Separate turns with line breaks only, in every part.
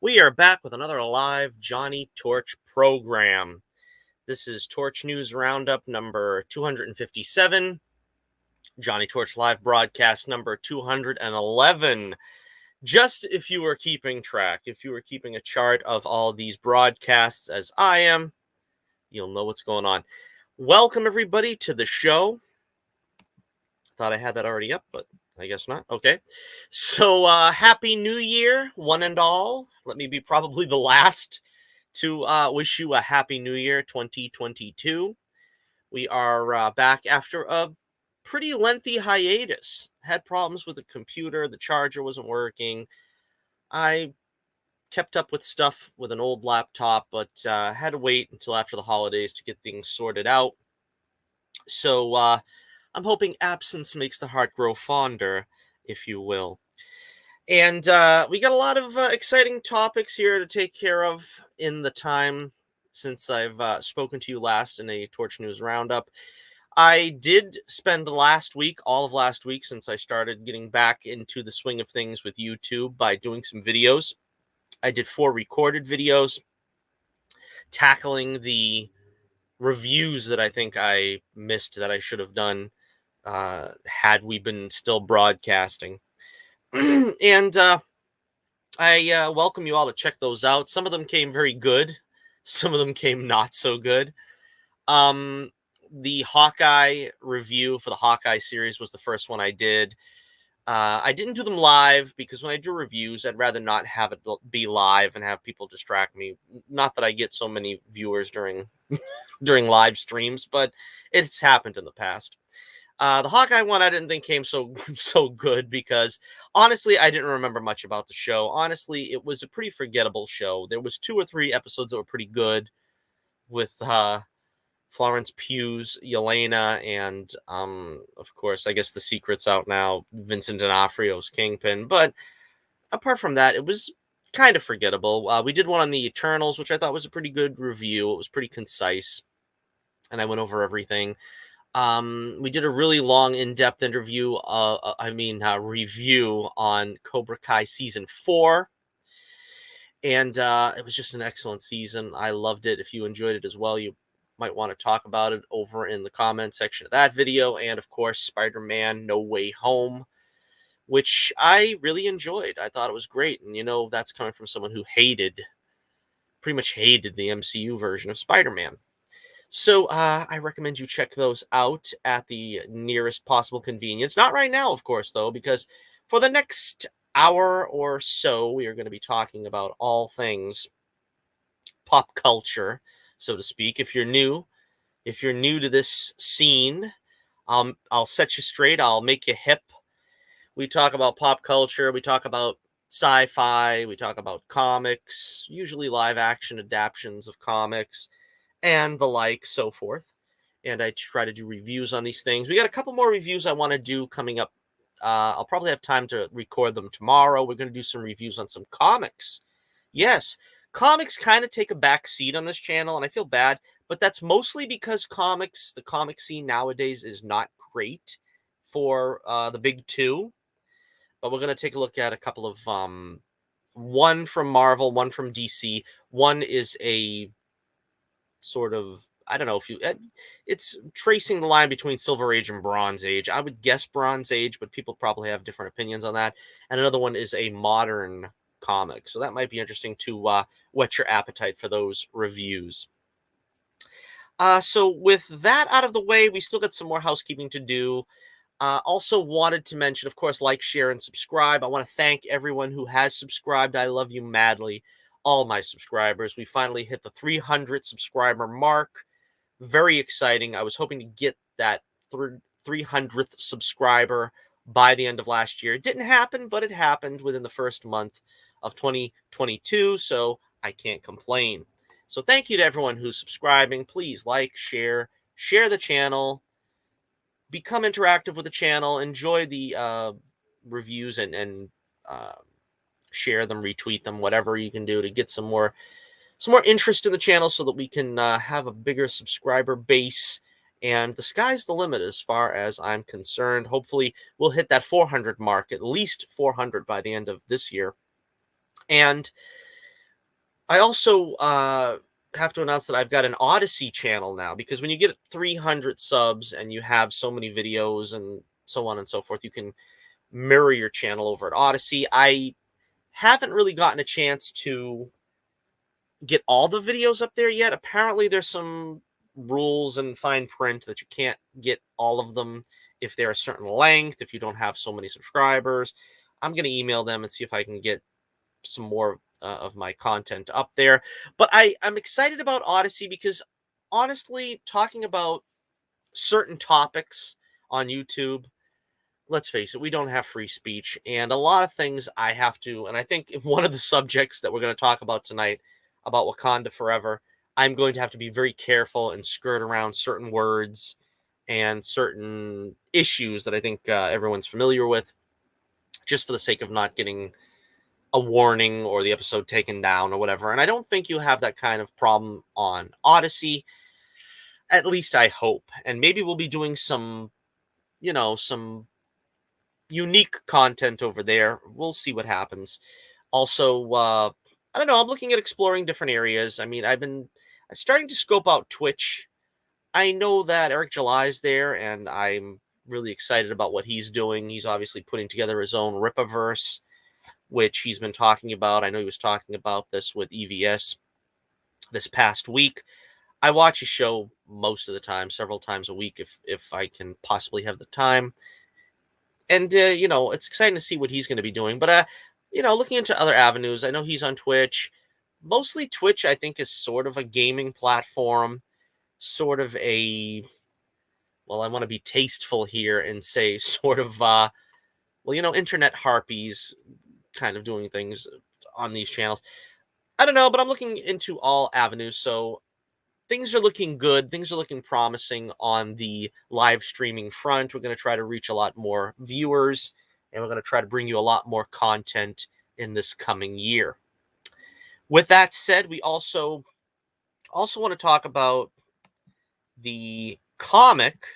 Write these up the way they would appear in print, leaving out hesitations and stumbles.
We are back with another live Johnny Torch program. This is Torch News Roundup number 257, Johnny Torch live broadcast number 211. Just if you were keeping track, if you were keeping a chart of all these broadcasts as I am, you'll know what's going on. Welcome, everybody, to the show. Thought I had that already up, but I guess not. Okay. So, Happy New Year, one and all. Let me be probably the last to wish you a Happy New Year 2022. We are back after a pretty lengthy hiatus. Had problems with the computer. The charger wasn't working. I kept up with stuff with an old laptop, but had to wait until after the holidays to get things sorted out. So, I'm hoping absence makes the heart grow fonder, if you will. And we got a lot of exciting topics here to take care of in the time since I've spoken to you last in a Torch News Roundup. I did spend all of last week, since I started getting back into the swing of things with YouTube by doing some videos. I did 4 recorded videos tackling the reviews that I think I missed that I should have done had we been still broadcasting. And I welcome you all to check those out. Some of them came very good. Some of them came not so good. The Hawkeye review for the Hawkeye series was the first one I did. I didn't do them live because when I do reviews, I'd rather not have it be live and have people distract me. Not that I get so many viewers during live streams, but it's happened in the past. The Hawkeye one I didn't think came so good because honestly I didn't remember much about the show. Honestly, it was a pretty forgettable show. There was 2 or 3 episodes that were pretty good with Florence Pugh's Yelena and of course I guess the secret's out now, Vincent D'Onofrio's Kingpin. But apart from that, it was kind of forgettable. We did one on the Eternals, which I thought was a pretty good review. It was pretty concise, and I went over everything. We did a really long, in-depth review on Cobra Kai Season 4. And it was just an excellent season. I loved it. If you enjoyed it as well, you might want to talk about it over in the comment section of that video. And, of course, Spider-Man No Way Home, which I really enjoyed. I thought it was great. And, that's coming from someone who pretty much hated the MCU version of Spider-Man. So I recommend you check those out at the nearest possible convenience. Not right now, of course, though, because for the next hour or so, we are going to be talking about all things pop culture, so to speak. If you're new to this scene, I'll set you straight. I'll make you hip. We talk about pop culture. We talk about sci-fi. We talk about comics, usually live action adaptions of comics, and the like, so forth. And I try to do reviews on these things. We got a couple more reviews I want to do coming up. I'll probably have time to record them tomorrow. We're going to do some reviews on some comics. Yes, comics kind of take a back seat on this channel, and I feel bad, but that's mostly because the comic scene nowadays is not great for the big 2. But we're going to take a look at a couple of, one from Marvel, one from DC. One is a sort of, I don't know if it's tracing the line between Silver Age and Bronze Age. I would guess Bronze Age, but people probably have different opinions on that. And another one is a modern comic. So that might be interesting to whet your appetite for those reviews. So with that out of the way, we still got some more housekeeping to do. Also wanted to mention, of course, like, share, and subscribe. I want to thank everyone who has subscribed. I love you madly. All my subscribers. We finally hit the 300 subscriber mark. Very exciting. I was hoping to get that 300th subscriber by the end of last year. It didn't happen, but it happened within the first month of 2022, so I can't complain. So thank you to everyone who's subscribing. Please like, share the channel, become interactive with the channel, enjoy the reviews, and share them, retweet them, whatever you can do to get some more interest in the channel so that we can have a bigger subscriber base. And the sky's the limit as far as I'm concerned. Hopefully we'll hit that 400 mark, at least 400 by the end of this year. And I also have to announce that I've got an Odyssey channel now, because when you get 300 subs and you have so many videos and so on and so forth, you can mirror your channel over at Odyssey. I haven't really gotten a chance to get all the videos up there yet. Apparently, there's some rules and fine print that you can't get all of them if they're a certain length, if you don't have so many subscribers. I'm going to email them and see if I can get some more of my content up there. But I'm excited about Odyssey because, honestly, talking about certain topics on YouTube, let's face it, we don't have free speech. And a lot of things I have to, and I think one of the subjects that we're going to talk about tonight, about Wakanda Forever, I'm going to have to be very careful and skirt around certain words and certain issues that I think everyone's familiar with, just for the sake of not getting a warning or the episode taken down or whatever. And I don't think you have that kind of problem on Odyssey. At least I hope. And maybe we'll be doing some, some unique content over there. We'll see what happens. Also, I don't know. I'm looking at exploring different areas. I mean, I've been starting to scope out Twitch. I know that Eric July is there, and I'm really excited about what he's doing. He's obviously putting together his own Rippaverse, which he's been talking about. I know he was talking about this with EVS this past week. I watch his show most of the time, several times a week, if I can possibly have the time. And it's exciting to see what he's going to be doing. But looking into other avenues, I know he's on Twitch. Mostly Twitch, I think, is sort of a gaming platform, sort of a, well, I want to be tasteful here and say sort of internet harpies kind of doing things on these channels. I don't know, but I'm looking into all avenues. So things are looking good. Things are looking promising on the live streaming front. We're going to try to reach a lot more viewers, and we're going to try to bring you a lot more content in this coming year. With that said, we also want to talk about the comic,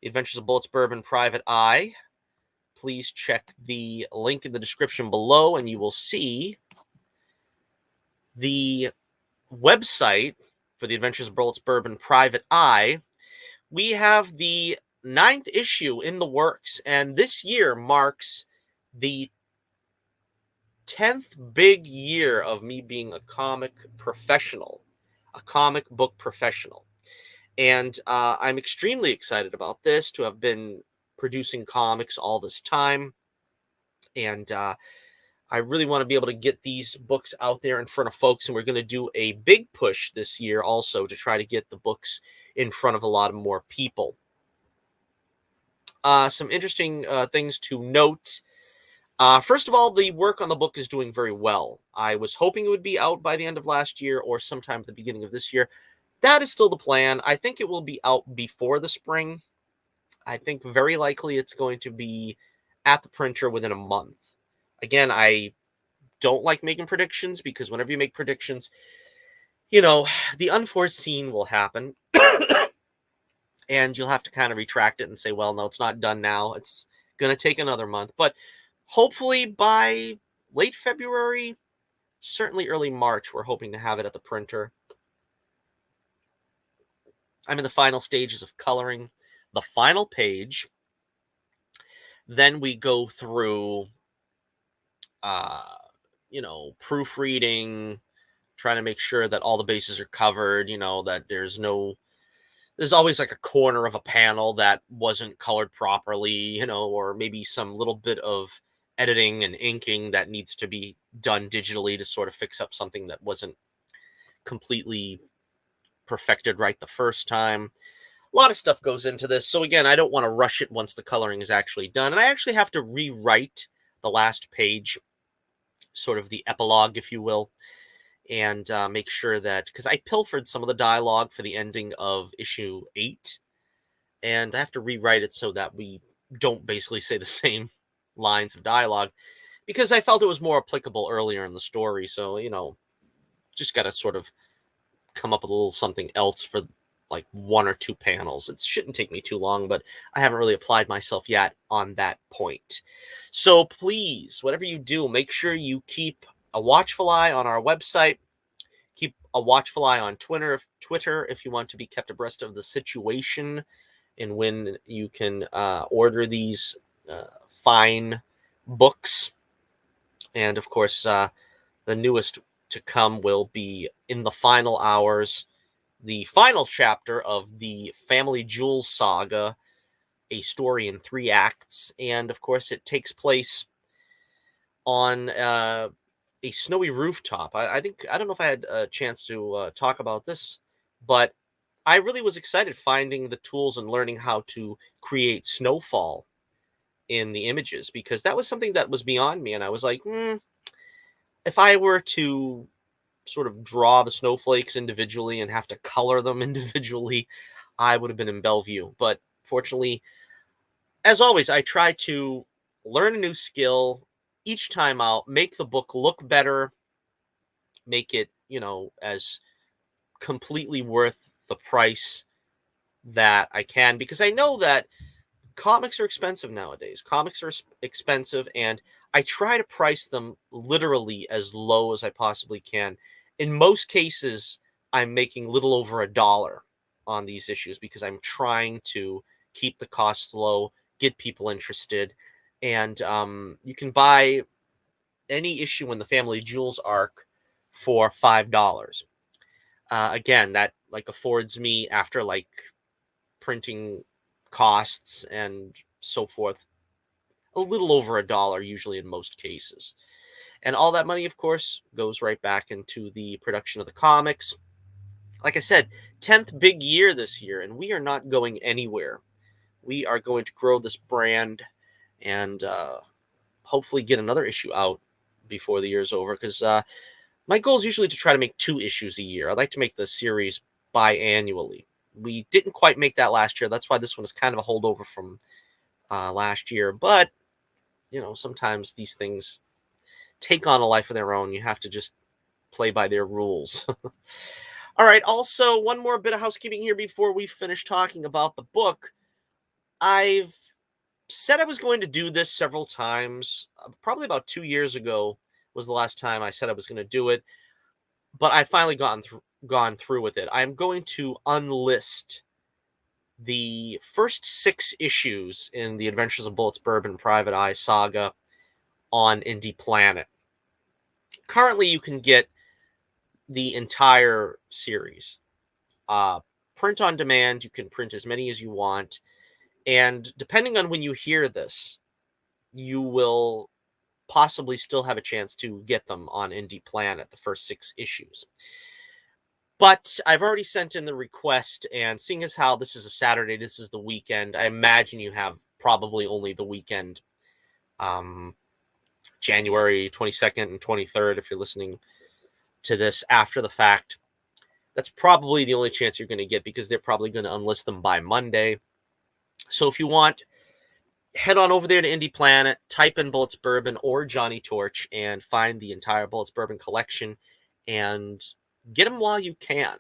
The Adventures of Bullets, Bourbon, Private Eye. Please check the link in the description below, and you will see the website for The Adventures of Bullets, Bourbon, Private Eye. We have the 9th issue in the works, and this year marks the 10th big year of me being a comic professional, a comic book professional. And I'm extremely excited about this, to have been producing comics all this time. And I really want to be able to get these books out there in front of folks. And we're going to do a big push this year also to try to get the books in front of a lot more people. Some interesting things to note. First of all, the work on the book is doing very well. I was hoping it would be out by the end of last year or sometime at the beginning of this year. That is still the plan. I think it will be out before the spring. I think very likely it's going to be at the printer within a month. Again, I don't like making predictions, because whenever you make predictions, the unforeseen will happen. And you'll have to kind of retract it and say, well, no, it's not done now. It's going to take another month. But hopefully by late February, certainly early March, we're hoping to have it at the printer. I'm in the final stages of coloring the final page. Then we go through, proofreading, trying to make sure that all the bases are covered, that there's always like a corner of a panel that wasn't colored properly, or maybe some little bit of editing and inking that needs to be done digitally to sort of fix up something that wasn't completely perfected right the first time. A lot of stuff goes into this. So again, I don't want to rush it once the coloring is actually done. And I actually have to rewrite the last page, sort of the epilogue, if you will, and make sure that, because I pilfered some of the dialogue for the ending of issue 8, and I have to rewrite it so that we don't basically say the same lines of dialogue, because I felt it was more applicable earlier in the story. So, just got to sort of come up with a little something else for like 1 or 2 panels. It shouldn't take me too long, but I haven't really applied myself yet on that point. So please, whatever you do, make sure you keep a watchful eye on our website. a watchful eye on Twitter if you want to be kept abreast of the situation and when you can order these fine books. And of course, the newest to come will be In the Final Hours, the final chapter of the Family Jewels saga, a story in 3 acts. And of course, it takes place on a snowy rooftop. I think, I don't know if I had a chance to talk about this, but I really was excited finding the tools and learning how to create snowfall in the images, because that was something that was beyond me. And I was like, if I were to sort of draw the snowflakes individually and have to color them individually, I would have been in Bellevue. But fortunately, as always, I try to learn a new skill each time out, make the book look better, make it, as completely worth the price that I can, because I know that comics are expensive nowadays. Comics are expensive, and I try to price them literally as low as I possibly can. In most cases, I'm making little over $1 on these issues because I'm trying to keep the costs low, get people interested, and you can buy any issue in the Family Jewels arc for $5. Again, that like affords me, after like printing costs and so forth, a little over $1 usually in most cases. And all that money, of course, goes right back into the production of the comics. Like I said, 10th big year this year, and we are not going anywhere. We are going to grow this brand and hopefully get another issue out before the year's over, because my goal is usually to try to make 2 issues a year. I'd like to make the series biannually. We didn't quite make that last year. That's why this one is kind of a holdover from last year. But, sometimes these things take on a life of their own. You have to just play by their rules. All right. Also, one more bit of housekeeping here before we finish talking about the book. I've said I was going to do this several times. Probably about 2 years ago was the last time I said I was going to do it. But I finally gone through with it. I'm going to unlist the first 6 issues in the Adventures of Bullets, Bourbon, Private Eye saga on Indie Planet. Currently, you can get the entire series. Print on demand. You can print as many as you want. And depending on when you hear this, you will possibly still have a chance to get them on Indie Planet, the first 6 issues. But I've already sent in the request, and seeing as how this is a Saturday, this is the weekend, I imagine you have probably only the weekend, January 22nd and 23rd, if you're listening to this after the fact. That's probably the only chance you're going to get, because they're probably going to unlist them by Monday. So if you want, head on over there to Indie Planet, type in Bullets Bourbon or Johnny Torch, and find the entire Bullets Bourbon collection, and get them while you can.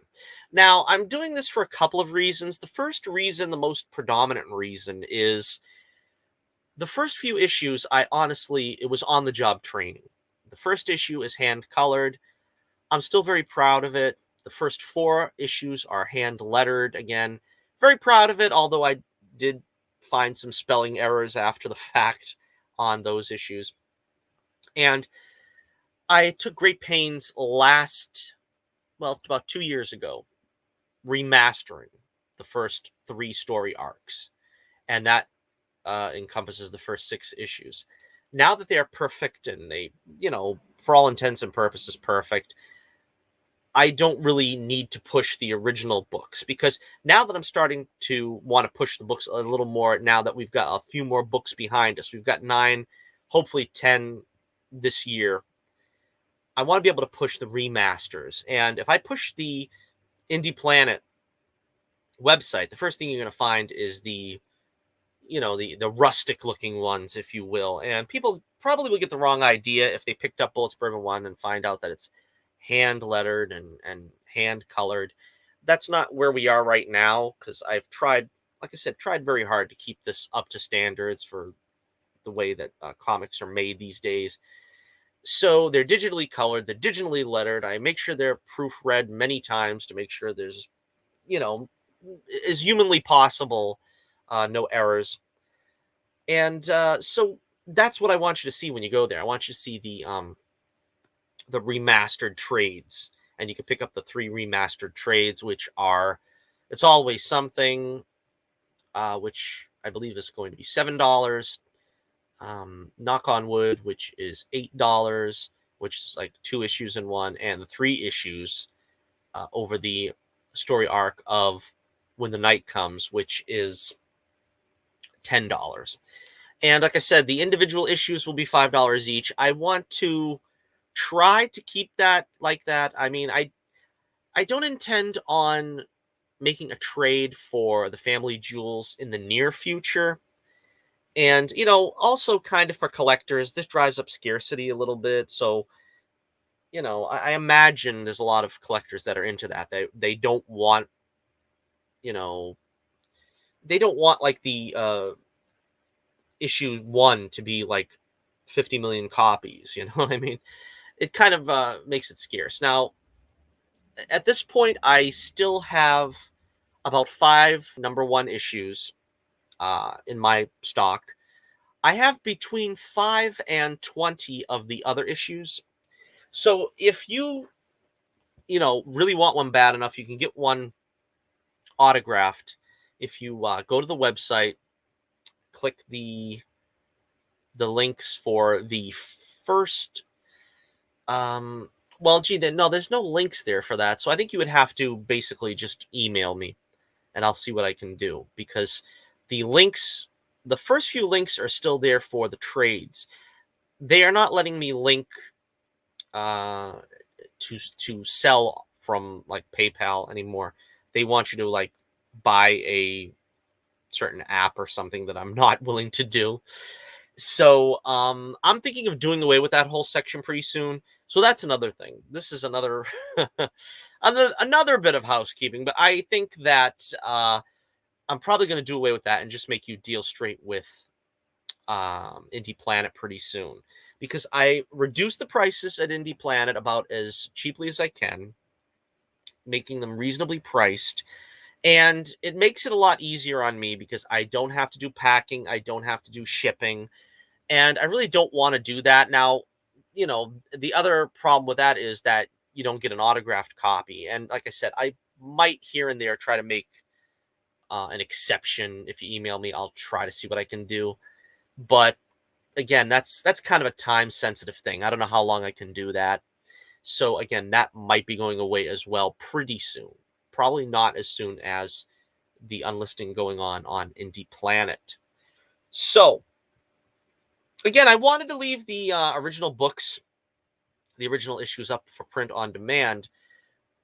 Now, I'm doing this for a couple of reasons. The first reason, the most predominant reason, is the first few issues, it was on-the-job training. The first issue is hand-colored. I'm still very proud of it. The first 4 issues are hand-lettered. Again, very proud of it, although I did find some spelling errors after the fact on those issues. And I took great pains about 2 years ago, remastering the first 3 story arcs. And that encompasses the first 6 issues. Now that they are perfect, and they, for all intents and purposes, perfect, I don't really need to push the original books, because now that I'm starting to want to push the books a little more, now that we've got a few more books behind us, we've got 9, hopefully 10 this year, I want to be able to push the remasters. And if I push the Indie Planet website, the first thing you're going to find is the rustic looking ones, if you will. And people probably will get the wrong idea if they picked up Bullets Bourbon 1 and find out that it's hand lettered and hand colored. That's not where we are right now, because I've tried very hard to keep this up to standards for the way that comics are made these days. So they're digitally colored, they're digitally lettered. I make sure they're proofread many times to make sure there's, you know, as humanly possible, no errors. And so that's what I want you to see when you go there. I want you to see the remastered trades, and you can pick up the 3 remastered trades, which are It's Always Something, which I believe is going to be $7. Knock on Wood, which is $8, which is like 2 issues in one, and the 3 issues over the story arc of When the Night Comes, which is $10. And like I said, the individual issues will be $5 each. I want to try to keep that like that. I mean, I don't intend on making a trade for the Family Jewels in the near future. And, also kind of for collectors, this drives up scarcity a little bit. So, I imagine there's a lot of collectors that are into that. They don't want, you know, they don't want like the issue 1 to be like 50 million copies. You know what I mean? It kind of makes it scarce. Now, at this point, I still have about 5 number 1 issues in my stock. I have between 5 and 20 of the other issues. So if really want one bad enough, you can get one autographed. If you go to the website, click the links for the first. Well, gee, then no, there's no links there for that. So I think you would have to basically just email me, and I'll see what I can do, because the links, the first few links are still there for the trades. They are not letting me link uh, to sell from like PayPal anymore. They want you to like buy a certain app or something that I'm not willing to do. So I'm thinking of doing away with that whole section pretty soon. So that's another thing. This is another another bit of housekeeping, but I think that I'm probably going to do away with that and just make you deal straight with Indie Planet pretty soon, because I reduce the prices at Indie Planet about as cheaply as I can, making them reasonably priced. And it makes it a lot easier on me because I don't have to do packing, I don't have to do shipping, and I really don't want to do that. Now, the other problem with that is that you don't get an autographed copy. And like I said, I might here and there try to make an exception. If you email me, I'll try to see what I can do. But again, that's kind of a time sensitive thing. I don't know how long I can do that. So again, that might be going away as well pretty soon. Probably not as soon as the unlisting going on Indie Planet. So again, I wanted to leave the original books, the original issues up for print on demand,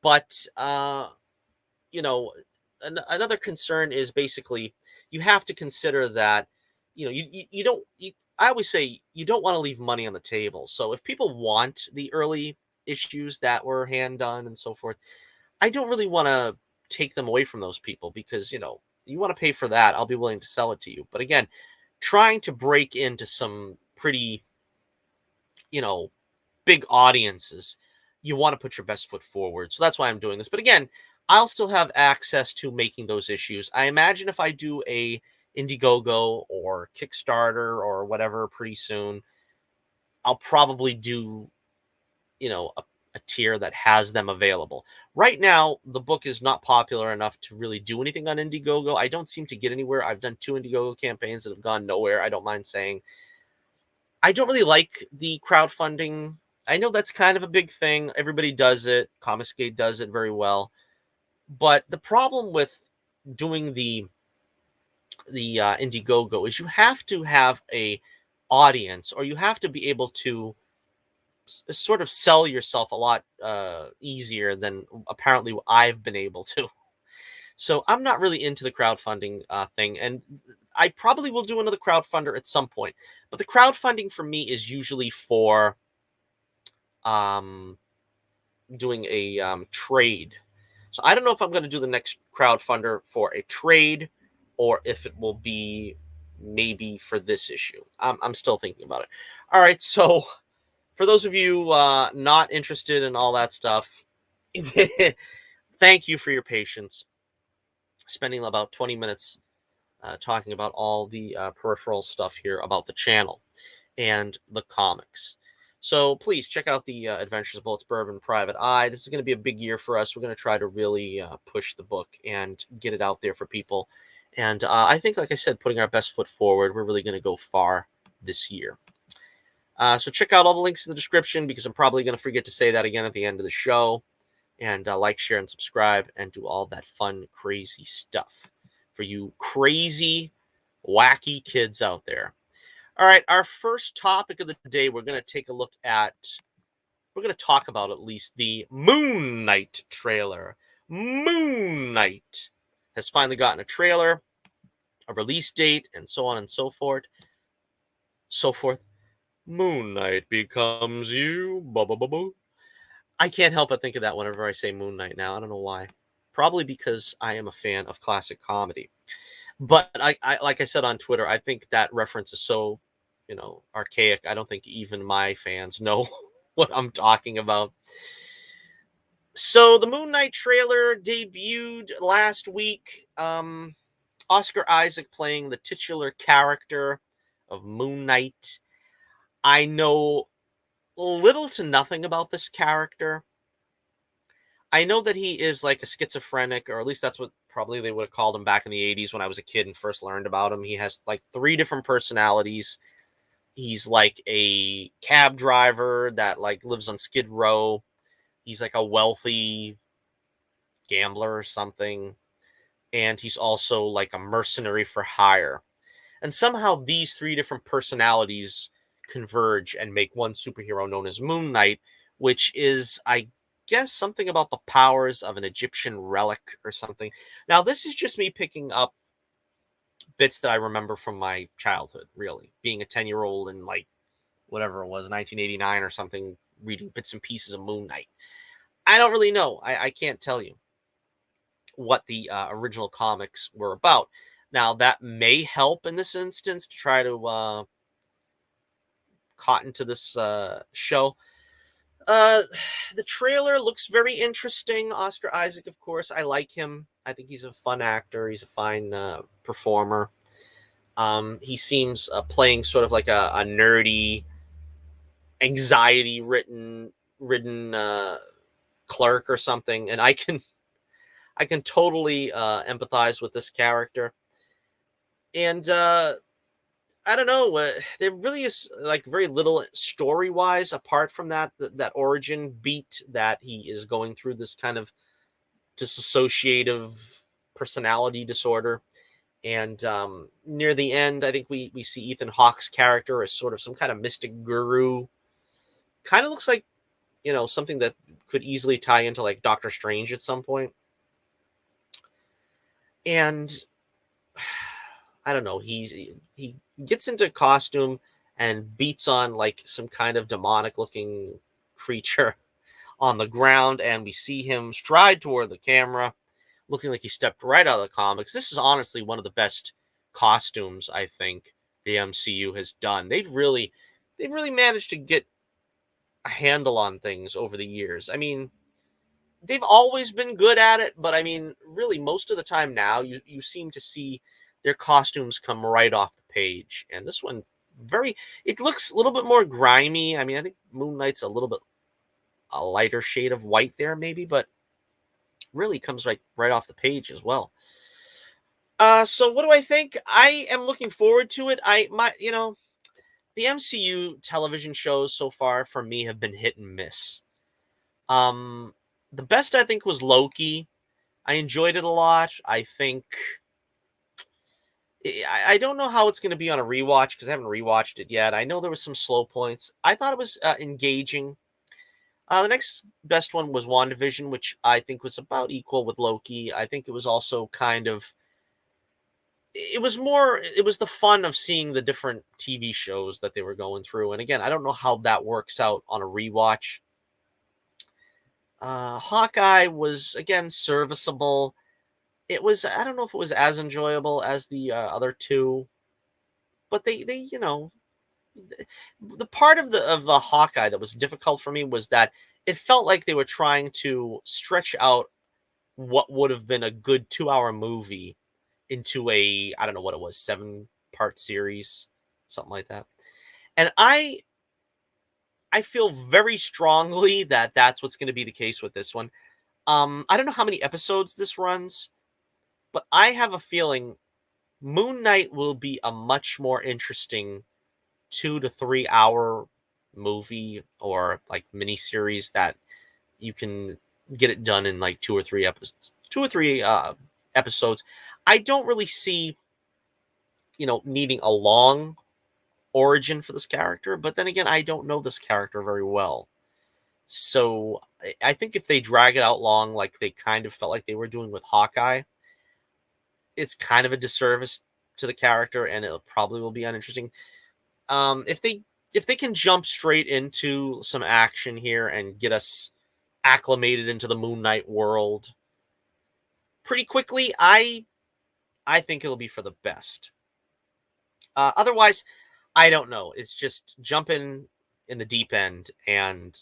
but another concern is basically you have to consider that you don't. I always say you don't want to leave money on the table. So if people want the early issues that were hand done and so forth, I don't really want to take them away from those people, because you want to pay for that. I'll be willing to sell it to you. But again, trying to break into some pretty big audiences, you want to put your best foot forward. So that's why I'm doing this. But again, I'll still have access to making those issues. I imagine if I do a Indiegogo or Kickstarter or whatever pretty soon, I'll probably do, a tier that has them available. Right now, the book is not popular enough to really do anything on Indiegogo. I don't seem to get anywhere. I've done 2 Indiegogo campaigns that have gone nowhere, I don't mind saying. I don't really like the crowdfunding. I know that's kind of a big thing. Everybody does it. Comicsgate does it very well. But the problem with doing the Indiegogo is you have to have a audience, or you have to be able to sort of sell yourself a lot easier than apparently I've been able to. So I'm not really into the crowdfunding thing, and I probably will do another crowdfunder at some point. But the crowdfunding for me is usually for doing a trade. So I don't know if I'm going to do the next crowdfunder for a trade, or if it will be maybe for this issue. I'm still thinking about it. All right, so For those of you not interested in all that stuff, thank you for your patience. Spending about 20 minutes talking about all the peripheral stuff here about the channel and the comics. So please check out the Adventures of Bullets, Bourbon, Private Eye. This is going to be a big year for us. We're going to try to really push the book and get it out there for people. And I think, like I said, putting our best foot forward, we're really going to go far this year. So check out all the links in the description, because I'm probably going to forget to say that again at the end of the show. And like, share, and subscribe, and do all that fun, crazy stuff for you crazy, wacky kids out there. All right, our first topic of the day, we're going to talk about at least the Moon Knight trailer. Moon Knight has finally gotten a trailer, a release date, and so on and so forth. Moon Knight becomes you. I can't help but think of that whenever I say Moon Knight now. I don't know why. Probably because I am a fan of classic comedy. But I like I said on Twitter, I think that reference is so, archaic. I don't think even my fans know what I'm talking about. So the Moon Knight trailer debuted last week. Oscar Isaac playing the titular character of Moon Knight. I know little to nothing about this character. I know that he is like a schizophrenic, or at least that's what probably they would have called him back in the 80s when I was a kid and first learned about him. He has like 3 different personalities. He's like a cab driver that like lives on Skid Row. He's like a wealthy gambler or something. And he's also like a mercenary for hire. And somehow these 3 different personalities converge and make one superhero known as Moon Knight, which is, I guess, something about the powers of an Egyptian relic or something. Now, this is just me picking up bits that I remember from my childhood, really. Being a 10-year-old in, like, whatever it was, 1989 or something, reading bits and pieces of Moon Knight. I don't really know. I can't tell you what the original comics were about. Now, that may help in this instance to try to cotton to this show. The trailer looks very interesting. Oscar Isaac, of course, I like him. I think he's a fun actor. He's a fine performer. He seems playing sort of like a nerdy, anxiety-ridden clerk or something, and I can totally empathize with this character. And I don't know. There really is like very little story-wise apart from that origin beat that he is going through this kind of dissociative personality disorder. And near the end, I think we see Ethan Hawke's character as sort of some kind of mystic guru. Kind of looks like, something that could easily tie into like Doctor Strange at some point. And I don't know. He gets into costume and beats on like some kind of demonic looking creature on the ground, and we see him stride toward the camera, looking like he stepped right out of the comics. This is honestly one of the best costumes I think the MCU has done. They've really managed to get a handle on things over the years. I mean, they've always been good at it, but I mean, really, most of the time now, you seem to see their costumes come right off the page. And this one, it looks a little bit more grimy. I mean, I think Moon Knight's a little bit a lighter shade of white there, maybe, but really comes right off the page as well. So what do I think? I am looking forward to it. The MCU television shows so far for me have been hit and miss. The best I think was Loki. I enjoyed it a lot. I think I don't know how it's going to be on a rewatch because I haven't rewatched it yet. I know there was some slow points. I thought it was engaging. The next best one was WandaVision, which I think was about equal with Loki. I think it was also kind of it was the fun of seeing the different TV shows that they were going through. And again, I don't know how that works out on a rewatch. Hawkeye was, again, serviceable. I don't know if it was as enjoyable as the other two, but they the part of the Hawkeye that was difficult for me was that it felt like they were trying to stretch out what would have been a good 2-hour movie into a, I don't know what it was, 7-part series, something like that. And I feel very strongly that that's what's going to be the case with this one. I don't know how many episodes this runs, but I have a feeling Moon Knight will be a much more interesting 2 to 3 hour movie or like miniseries that you can get it done in like 2 or 3 episodes. 2 or 3 episodes. I don't really see, needing a long origin for this character, but then again, I don't know this character very well. So I think if they drag it out long, like they kind of felt like they were doing with Hawkeye, it's kind of a disservice to the character, and it probably will be uninteresting. If they can jump straight into some action here and get us acclimated into the Moon Knight world pretty quickly, I think it'll be for the best. Otherwise, I don't know. It's just jump in the deep end and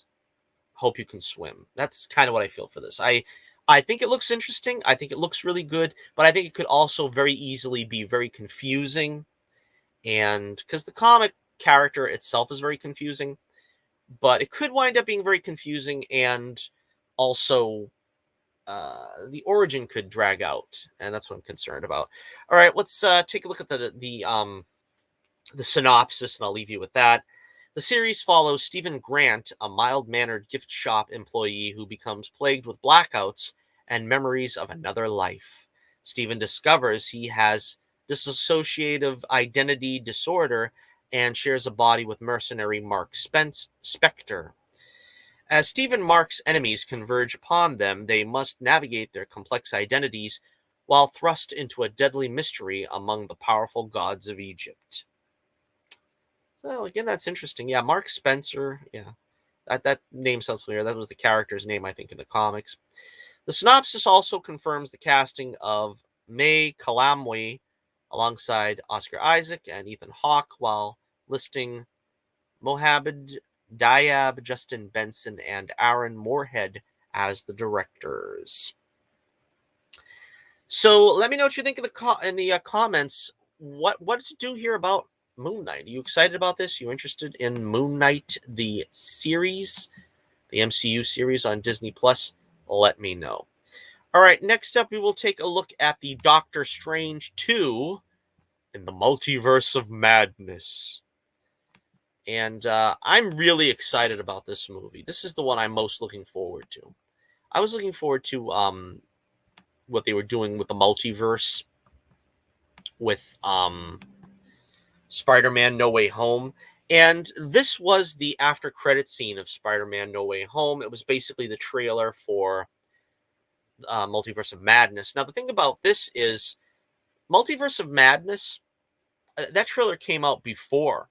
hope you can swim. That's kind of what I feel for this. I think it looks interesting. I think it looks really good, but I think it could also very easily be very confusing. And because the comic character itself is very confusing, but it could wind up being very confusing, and also the origin could drag out, and that's what I'm concerned about. All right, let's take a look at the synopsis, and I'll leave you with that. The series follows Stephen Grant, a mild-mannered gift shop employee who becomes plagued with blackouts and memories of another life. Stephen discovers he has dissociative identity disorder and shares a body with mercenary Mark Spector. As Stephen Mark's enemies converge upon them, they must navigate their complex identities while thrust into a deadly mystery among the powerful gods of Egypt. Well, again, that's interesting. Yeah, Mark Spencer. Yeah, that name sounds familiar. That was the character's name, I think, in the comics. The synopsis also confirms the casting of May Kalamwe alongside Oscar Isaac and Ethan Hawke, while listing Mohamed Diab, Justin Benson, and Aaron Moorhead as the directors. So let me know what you think in the comments. What to do here about Moon Knight? Are you excited about this? You interested in Moon Knight, the series, the MCU series on Disney Plus? Let me know. All right, next up, we will take a look at the Doctor Strange 2 in the Multiverse of Madness. And I'm really excited about this movie. This is the one I'm most looking forward to. I was looking forward to what they were doing with the multiverse with Spider-Man No Way Home. And this was the after credit scene of Spider-Man No Way Home. It was basically the trailer for Multiverse of Madness. Now, the thing about this is Multiverse of Madness, that trailer came out before.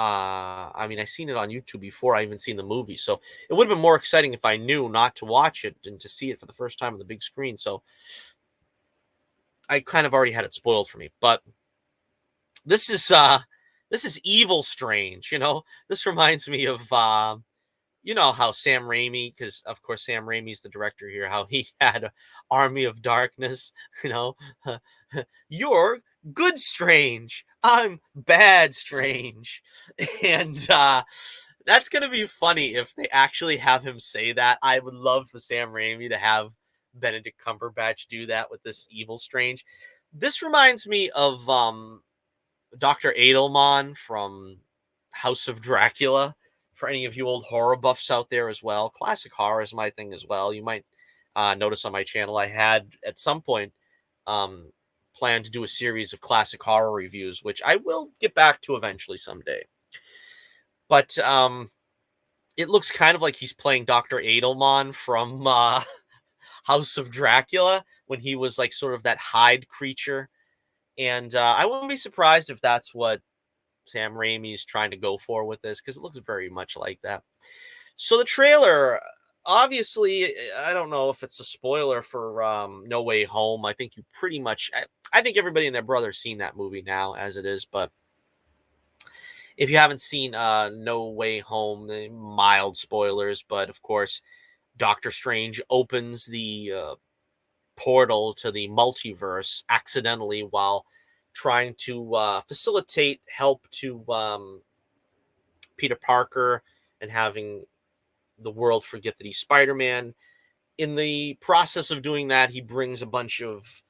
I mean, I seen it on YouTube before I even seen the movie. So it would have been more exciting if I knew not to watch it and to see it for the first time on the big screen. So I kind of already had it spoiled for me. But this is Evil Strange, This reminds me of how Sam Raimi, because of course Sam Raimi's the director here, how he had Army of Darkness, you're good Strange, I'm bad Strange. And that's gonna be funny if they actually have him say that. I would love for Sam Raimi to have Benedict Cumberbatch do that with this Evil Strange. This reminds me of Dr. Edelman from House of Dracula. For any of you old horror buffs out there as well, classic horror is my thing as well. You might notice on my channel I had at some point planned to do a series of classic horror reviews, which I will get back to eventually someday. But it looks kind of like he's playing Dr. Edelman from House of Dracula when he was like sort of that Hyde creature. And I wouldn't be surprised if that's what Sam Raimi's trying to go for with this, because it looks very much like that. So the trailer, obviously, I don't know if it's a spoiler for No Way Home. I think you pretty much, I think everybody and their brother's seen that movie now as it is, but If you haven't seen No Way Home, mild spoilers, but of course, Doctor Strange opens the portal to the multiverse accidentally while trying to facilitate help to Peter Parker and having the world forget that he's Spider-Man. In the process of doing that, he brings a bunch of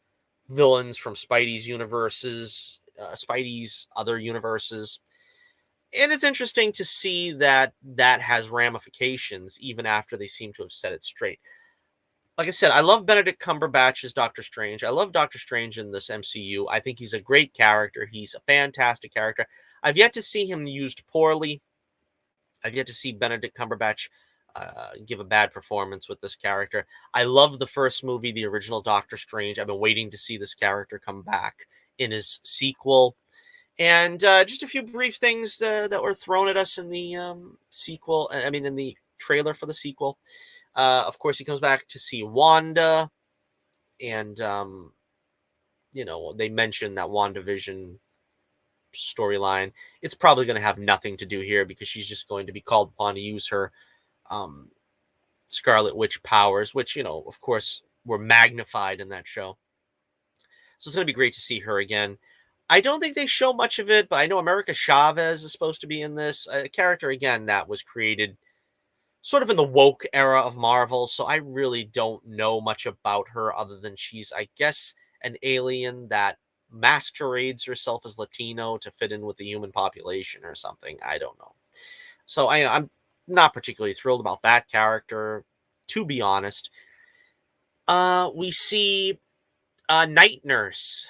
villains from Spidey's other universes. And it's interesting to see that that has ramifications even after they seem to have set it straight. Like I said, I love Benedict Cumberbatch as Doctor Strange. I love Doctor Strange in this MCU. I think he's a great character. He's a fantastic character. I've yet to see him used poorly. I've yet to see Benedict Cumberbatch give a bad performance with this character. I love the first movie, the original Doctor Strange. I've been waiting to see this character come back in his sequel. And just a few brief things that were thrown at us in the sequel. I mean, in the trailer for the sequel. Of course, he comes back to see Wanda. And, they mentioned that WandaVision storyline. It's probably going to have nothing to do here because she's just going to be called upon to use her Scarlet Witch powers, which, of course, were magnified in that show. So it's going to be great to see her again. I don't think they show much of it, but I know America Chavez is supposed to be in this. A character, again, that was created sort of in the woke era of Marvel, so I really don't know much about her other than she's, I guess, an alien that masquerades herself as Latino to fit in with the human population or something. I don't know. So I'm not particularly thrilled about that character, to be honest. We see Night Nurse.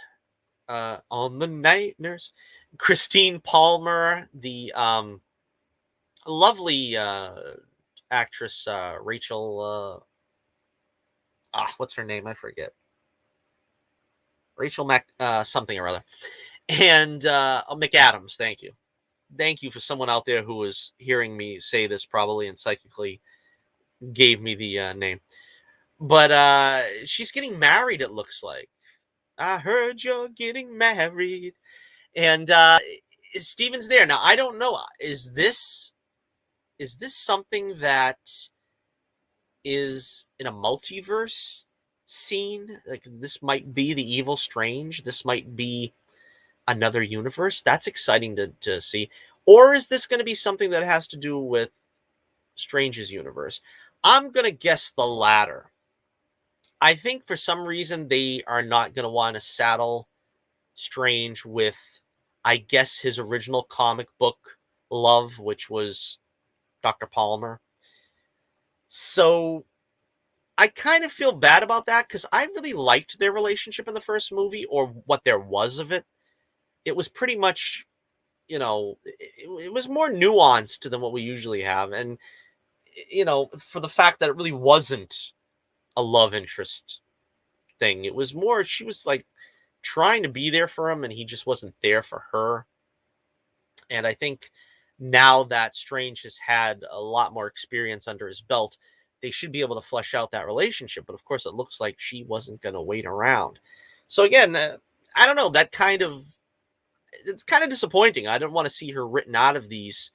On the Night Nurse, Christine Palmer, the lovely actress Rachel. What's her name? I forget. Rachel something or other, and McAdams. Thank you for someone out there who was hearing me say this probably and psychically gave me the name. But she's getting married. It looks like. I heard you're getting married. And Steven's there. Now, I don't know. Is this something that is in a multiverse scene? Like, this might be the evil Strange. This might be another universe. That's exciting to see. Or is this going to be something that has to do with Strange's universe? I'm going to guess the latter. I think for some reason they are not going to want to saddle Strange with, I guess, his original comic book love, which was Dr. Palmer. So I kind of feel bad about that because I really liked their relationship in the first movie, or what there was of it. It was pretty much, it was more nuanced than what we usually have. And, for the fact that it really wasn't a love interest thing. It was more, she was like trying to be there for him and he just wasn't there for her. And I think now that Strange has had a lot more experience under his belt, they should be able to flesh out that relationship. But of course, it looks like she wasn't going to wait around. So again, I don't know, it's kind of disappointing. I don't want to see her written out of these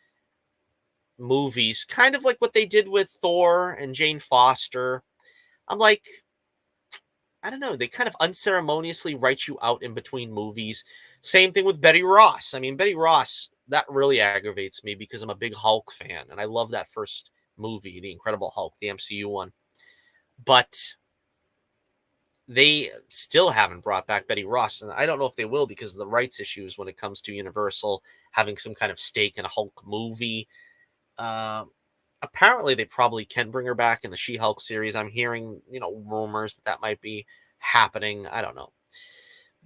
movies, kind of like what they did with Thor and Jane Foster. I'm like, I don't know. They kind of unceremoniously write you out in between movies. Same thing with Betty Ross. I mean, Betty Ross, that really aggravates me because I'm a big Hulk fan. And I love that first movie, The Incredible Hulk, the MCU one. But they still haven't brought back Betty Ross. And I don't know if they will because of the rights issues when it comes to Universal having some kind of stake in a Hulk movie. Apparently they probably can bring her back in the She-Hulk series. I'm hearing, rumors that might be happening. I don't know.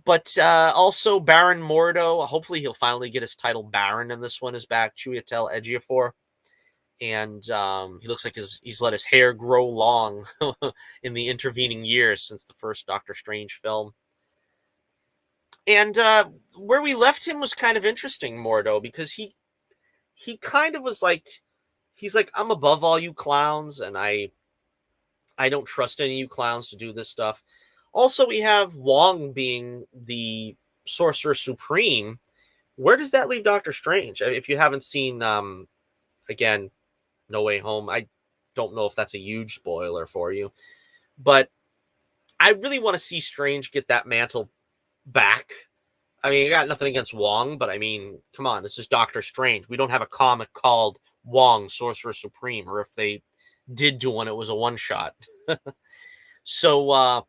But also Baron Mordo, hopefully he'll finally get his title Baron in this one, is back. Chiwetel Ejiofor. And he looks like he's let his hair grow long in the intervening years since the first Doctor Strange film. And where we left him was kind of interesting, Mordo, because he kind of was like, he's like, I'm above all you clowns, and I don't trust any of you clowns to do this stuff. Also, we have Wong being the Sorcerer Supreme, Where does that leave Doctor Strange? If you haven't seen, again, No Way Home, I don't know if that's a huge spoiler for you, but I really want to see Strange get that mantle back. I mean, I got nothing against Wong, but I mean, come on, this is Doctor Strange. We don't have a comic called Wong, Sorcerer Supreme, or if they did do one, it was a one shot. So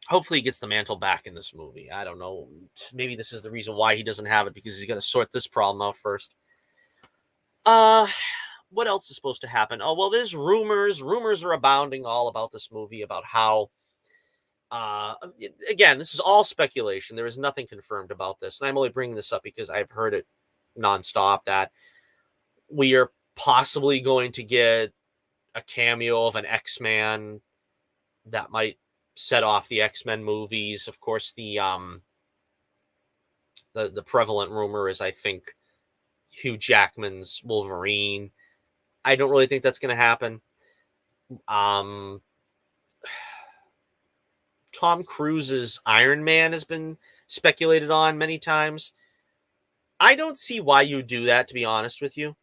hopefully he gets the mantle back in this movie. I don't know. Maybe this is the reason why he doesn't have it, because he's going to sort this problem out first. Uh what else is supposed to happen? Oh, well, there's rumors. Rumors are abounding all about this movie, about how uh again, this is all speculation. There is nothing confirmed about this. And I'm only bringing this up because I've heard it nonstop, that we are possibly going to get a cameo of an X-Man that might set off the X-Men movies. Of course, the prevalent rumor is, I think, Hugh Jackman's Wolverine. I don't really think that's going to happen. Um, Tom Cruise's Iron Man has been speculated on many times. I don't see why you do that, to be honest with you.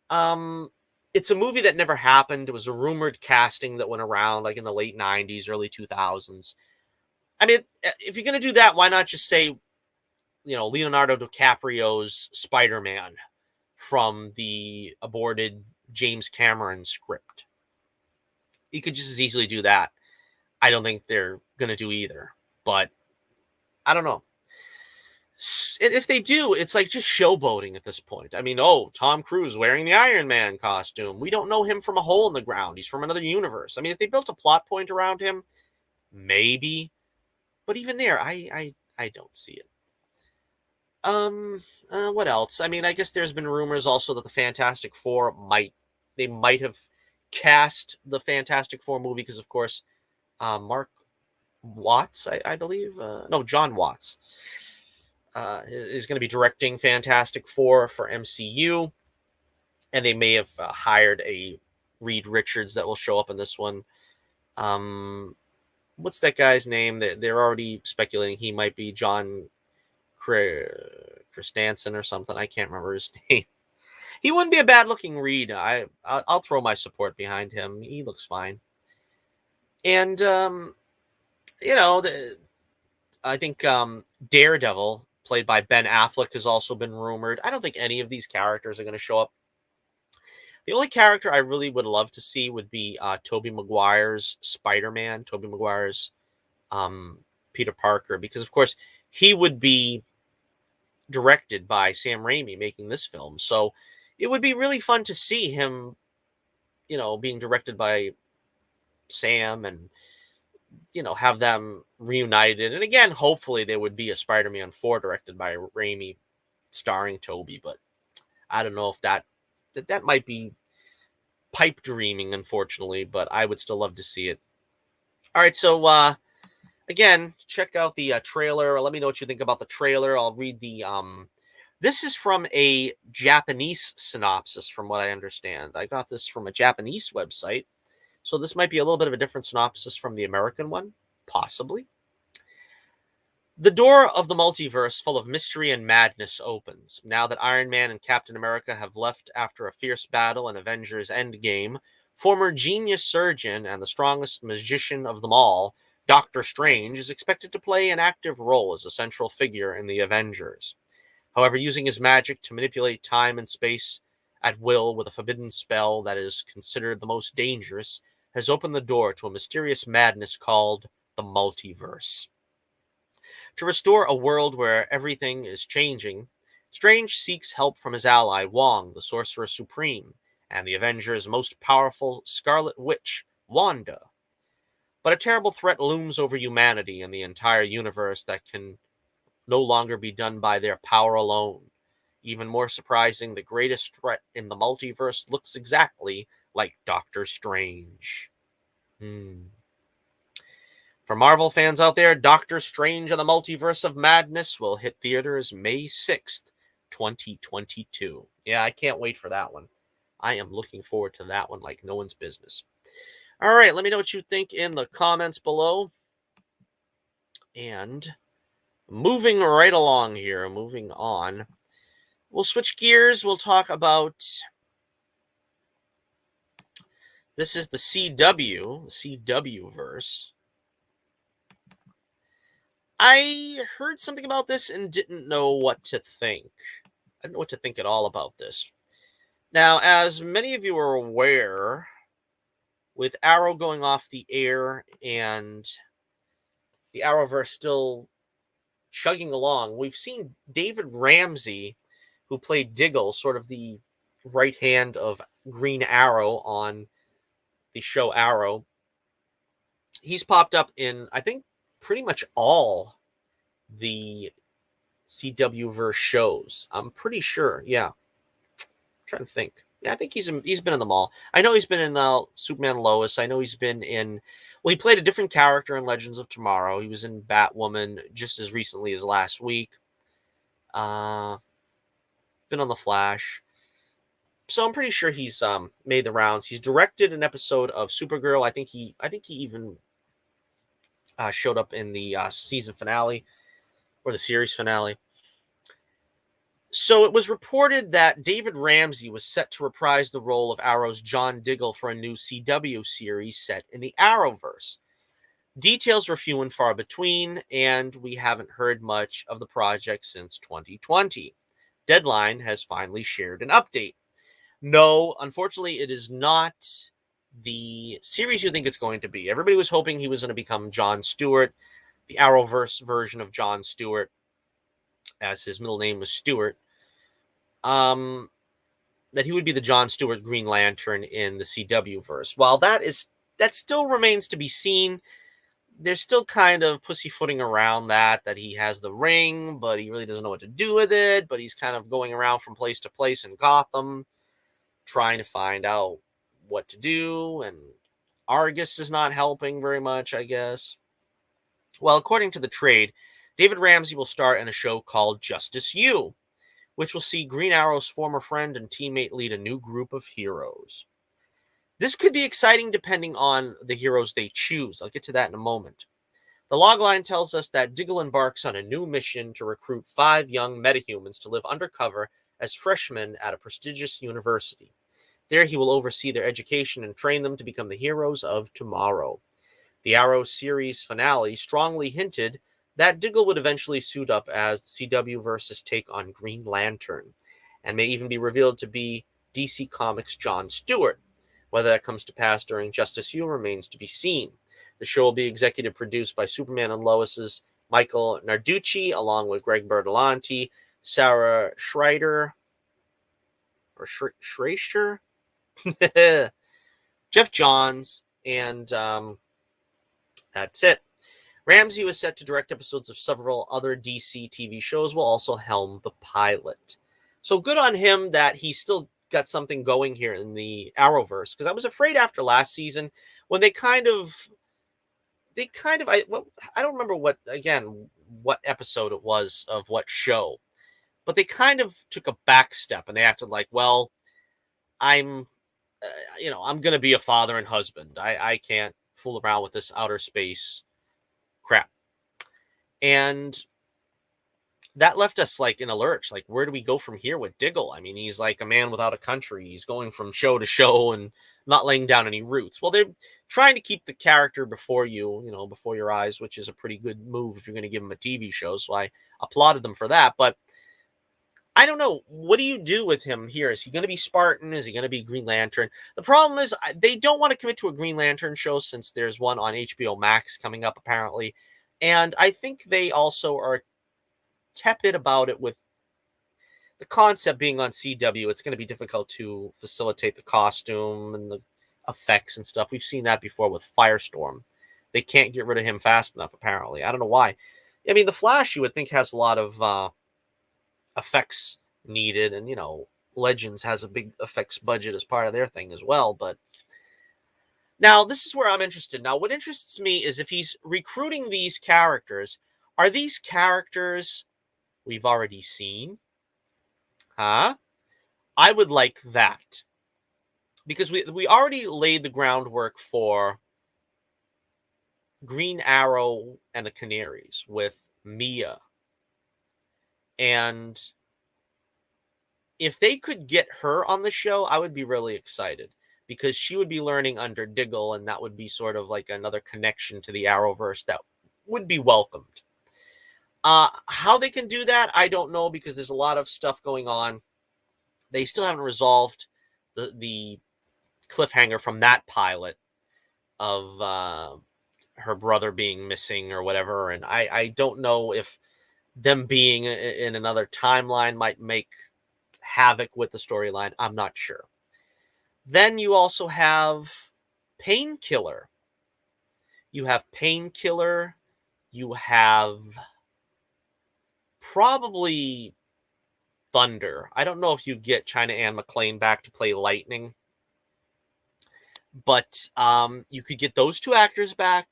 Um, it's a movie that never happened. It was a rumored casting that went around like in the late 90s, early 2000s. I mean, if you're going to do that, why not just say, Leonardo DiCaprio's Spider-Man from the aborted James Cameron script? You could just as easily do that. I don't think they're going to do either, but I don't know. And if they do, it's like just showboating at this point. I mean, oh, Tom Cruise wearing the Iron Man costume. We don't know him from a hole in the ground. He's from another universe. I mean, if they built a plot point around him, maybe. But even there, I don't see it. What else? I mean, I guess there's been rumors also that the Fantastic Four might have cast the Fantastic Four movie, because, of course, Mark Watts, I believe, no, John Watts, is going to be directing Fantastic Four for MCU, and they may have hired a Reed Richards that will show up in this one. What's that guy's name? They're already speculating he might be John Christensen or something. I can't remember his name. He wouldn't be a bad looking Reed. I'll throw my support behind him. He looks fine. And I think Daredevil, played by Ben Affleck, has also been rumored. I don't think any of these characters are going to show up. The only character I really would love to see would be Tobey Maguire's Spider-Man, Tobey Maguire's Peter Parker, because, of course, he would be directed by Sam Raimi making this film. So it would be really fun to see him, being directed by Sam, and, have them reunited. And again, hopefully there would be a Spider-Man 4 directed by Raimi starring Tobey, but I don't know if that might be pipe dreaming, unfortunately, but I would still love to see it. All right, so again, check out the trailer. Let me know what you think about the trailer. I'll read the this is from a Japanese synopsis, from what I understand. I got this from a Japanese website, so this might be a little bit of a different synopsis from the American one, possibly. The door of the multiverse, full of mystery and madness, opens. Now that Iron Man and Captain America have left after a fierce battle in Avengers Endgame, former genius surgeon and the strongest magician of them all, Doctor Strange, is expected to play an active role as a central figure in the Avengers. However, using his magic to manipulate time and space at will with a forbidden spell that is considered the most dangerous has opened the door to a mysterious madness called the multiverse. To restore a world where everything is changing, Strange seeks help from his ally Wong, the Sorcerer Supreme, and the Avengers' most powerful Scarlet Witch, Wanda. But a terrible threat looms over humanity and the entire universe that can no longer be done by their power alone. Even more surprising, the greatest threat in the multiverse looks exactly like Doctor Strange. For Marvel fans out there, Doctor Strange and the Multiverse of Madness will hit theaters May 6th, 2022. Yeah, I can't wait for that one. I am looking forward to that one like no one's business. All right, let me know what you think in the comments below. And moving right along here, moving on. We'll switch gears. We'll talk about, this is the CW verse. I heard something about this and didn't know what to think. I didn't know what to think at all about this. Now, as many of you are aware, with Arrow going off the air and the Arrowverse still chugging along, we've seen David Ramsey, who played Diggle, sort of the right hand of Green Arrow on the show Arrow. He's popped up in, I think, pretty much all the CW verse shows. I'm pretty sure. Yeah, I'm trying to think. Yeah, I think he's been in them all. I know he's been in Superman and Lois. I know he's been in. Well, he played a different character in Legends of Tomorrow. He was in Batwoman just as recently as last week. Been on The Flash. So I'm pretty sure he's made the rounds. He's directed an episode of Supergirl. I think he even showed up in the season finale or the series finale. So it was reported that David Ramsey was set to reprise the role of Arrow's John Diggle for a new CW series set in the Arrowverse. Details were few and far between, and we haven't heard much of the project since 2020. Deadline has finally shared an update. No, unfortunately, it is not the series you think it's going to be. Everybody was hoping he was going to become John Stewart, the Arrowverse version of John Stewart, as his middle name was Stewart. That he would be the John Stewart Green Lantern in the CW verse. While that still remains to be seen, there's still kind of pussyfooting around that he has the ring, but he really doesn't know what to do with it. But he's kind of going around from place to place in Gotham, trying to find out what to do, and Argus is not helping very much, I guess. Well, according to the trade, David Ramsey will star in a show called Justice U, which will see Green Arrow's former friend and teammate lead a new group of heroes. This could be exciting depending on the heroes they choose. I'll get to that in a moment. The logline tells us that Diggle embarks on a new mission to recruit 5 young metahumans to live undercover as freshmen at a prestigious university. There he will oversee their education and train them to become the heroes of tomorrow. The Arrow series finale strongly hinted that Diggle would eventually suit up as the CW versus take on Green Lantern, and may even be revealed to be DC Comics' John Stewart. Whether that comes to pass during Justice U remains to be seen. The show will be executive produced by Superman and Lois's Michael Narducci, along with Greg Berlanti, Sarah Schreider, or Schreister, Jeff Johns, and that's it. Ramsey was set to direct episodes of several other DC TV shows, will also helm the pilot. So good on him that he still got something going here in the Arrowverse, because I was afraid after last season when I don't remember what episode it was of what show, but they kind of took a back step and they acted like, well, I'm going to be a father and husband. I can't fool around with this outer space crap. And that left us like in a lurch. Like, where do we go from here with Diggle? I mean, he's like a man without a country. He's going from show to show and not laying down any roots. Well, they're trying to keep the character before your eyes, which is a pretty good move if you're going to give him a TV show. So I applauded them for that. But I don't know. What do you do with him here? Is he going to be Spartan? Is he going to be Green Lantern? The problem is they don't want to commit to a Green Lantern show since there's one on HBO Max coming up, apparently. And I think they also are tepid about it with the concept being on CW. It's going to be difficult to facilitate the costume and the effects and stuff. We've seen that before with Firestorm. They can't get rid of him fast enough, apparently. I don't know why. I mean, the Flash, you would think, has a lot of effects needed, and Legends has a big effects budget as part of their thing as well. But now this is where I'm interested. Now, what interests me is if he's recruiting these characters, are these characters we've already seen? I would like that, because we already laid the groundwork for Green Arrow and the Canaries with Mia And if they could get her on the show, I would be really excited because she would be learning under Diggle, and that would be sort of like another connection to the Arrowverse that would be welcomed. How they can do that, I don't know, because there's a lot of stuff going on. They still haven't resolved the cliffhanger from that pilot of her brother being missing or whatever, and I don't know if them being in another timeline might make havoc with the storyline. I'm not sure. Then you also have Painkiller. You have Painkiller. You have probably Thunder. I don't know if you get China Anne McClain back to play Lightning, but you could get those two actors back.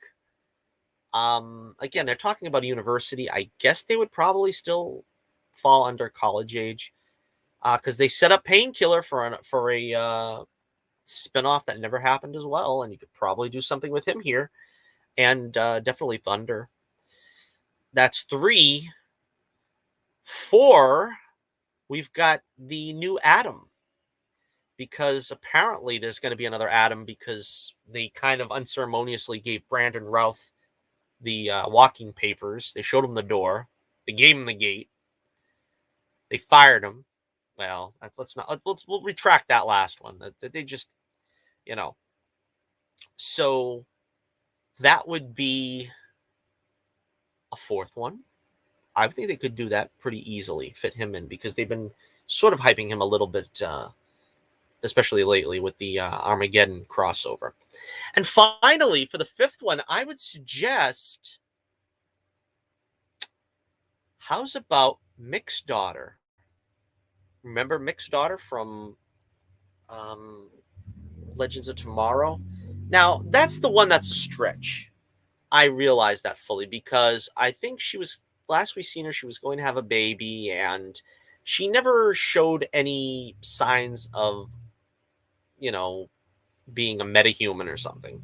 Again, they're talking about a university. I guess they would probably still fall under college age because they set up Painkiller for a spinoff that never happened as well, and you could probably do something with him here, and definitely Thunder. That's 3. 4, we've got the new Atom, because apparently there's going to be another Atom because they kind of unceremoniously gave Brandon Routh the walking papers. They showed him the door. They gave him the gate. They fired him. Well, we'll retract that last one. They just, you know. So that would be a 4th one. I think they could do that pretty easily, fit him in, because they've been sort of hyping him a little bit, especially lately with the Armageddon crossover. And finally, for the 5th one, I would suggest, how's about Mick's daughter? Remember Mick's daughter from Legends of Tomorrow? Now, that's the one that's a stretch. I realize that fully, because I think last we seen her, she was going to have a baby, and she never showed any signs of, being a metahuman or something.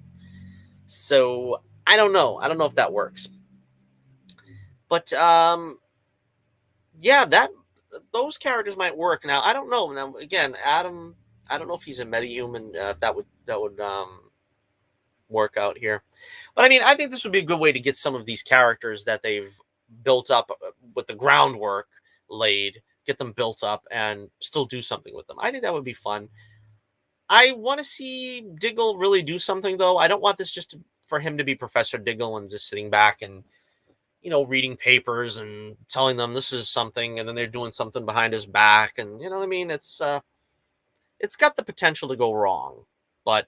So I don't know. I don't know if that works. But yeah, those characters might work. Now I don't know. Now again, Adam, I don't know if he's a metahuman. If that would work out here. But I mean, I think this would be a good way to get some of these characters that they've built up with the groundwork laid, get them built up and still do something with them. I think that would be fun. I want to see Diggle really do something, though. I don't want this just for him to be Professor Diggle and just sitting back and, reading papers and telling them this is something, and then they're doing something behind his back. And you know what I mean? It's got the potential to go wrong, but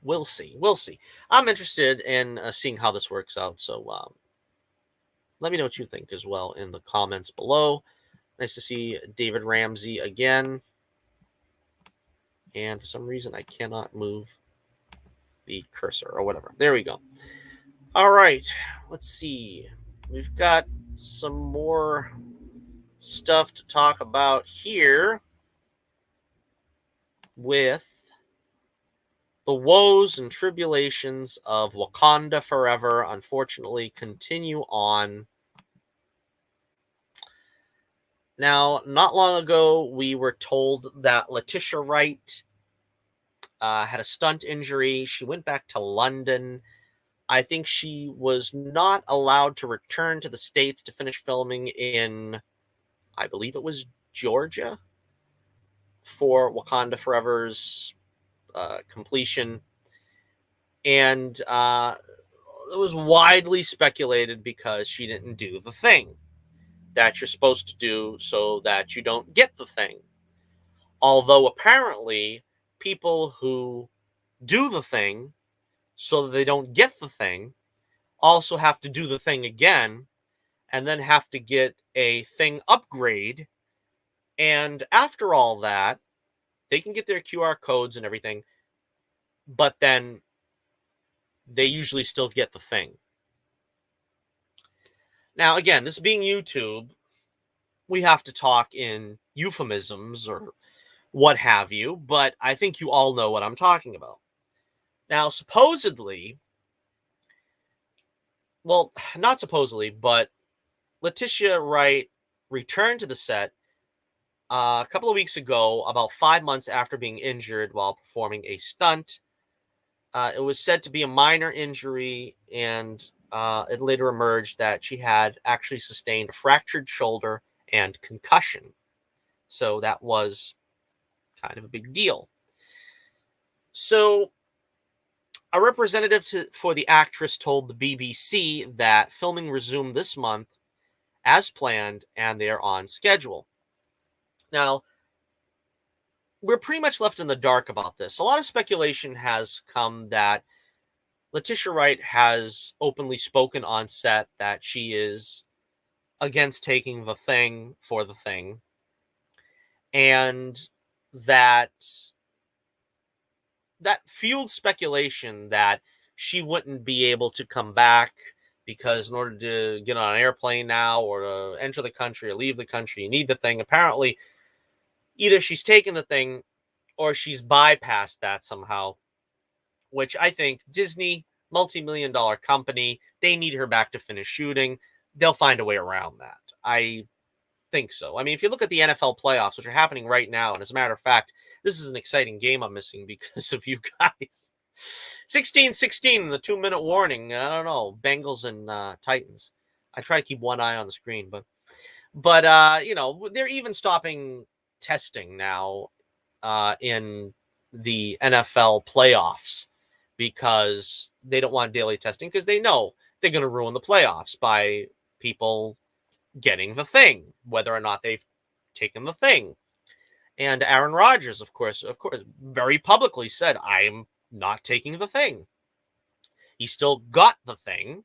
we'll see. We'll see. I'm interested in seeing how this works out. So let me know what you think as well in the comments below. Nice to see David Ramsey again. And for some reason, I cannot move the cursor or whatever. There we go. All right. Let's see. We've got some more stuff to talk about here with the woes and tribulations of Wakanda Forever, unfortunately, continue on. Now, not long ago, we were told that Letitia Wright had a stunt injury. She went back to London. I think she was not allowed to return to the States to finish filming in, I believe it was Georgia, for Wakanda Forever's completion. And it was widely speculated because she didn't do the thing that you're supposed to do so that you don't get the thing. Although apparently people who do the thing so that they don't get the thing also have to do the thing again and then have to get a thing upgrade. And after all that, they can get their QR codes and everything, but then they usually still get the thing. Now, again, this being YouTube, we have to talk in euphemisms or what have you, but I think you all know what I'm talking about. Now, supposedly, well, not supposedly, but Letitia Wright returned to the set a couple of weeks ago, about 5 months after being injured while performing a stunt. It was said to be a minor injury, and it later emerged that she had actually sustained a fractured shoulder and concussion. So that was kind of a big deal. So a representative for the actress told the BBC that filming resumed this month as planned, and they're on schedule. Now, we're pretty much left in the dark about this. A lot of speculation has come that Letitia Wright has openly spoken on set that she is against taking the thing for the thing, and that fueled speculation that she wouldn't be able to come back because in order to get on an airplane now or to enter the country or leave the country, you need the thing. Apparently, either she's taken the thing or she's bypassed that somehow, which I think Disney, multi-million-dollar company, they need her back to finish shooting. They'll find a way around that. I think so. I mean, if you look at the NFL playoffs, which are happening right now, and as a matter of fact, this is an exciting game I'm missing because of you guys. 16-16 in the 2-minute warning. I don't know. Bengals and Titans. I try to keep one eye on the screen, but they're even stopping testing now in the NFL playoffs because they don't want daily testing because they know they're going to ruin the playoffs by people getting the thing, whether or not they've taken the thing. And Aaron Rodgers, of course, very publicly said, I am not taking the thing. He still got the thing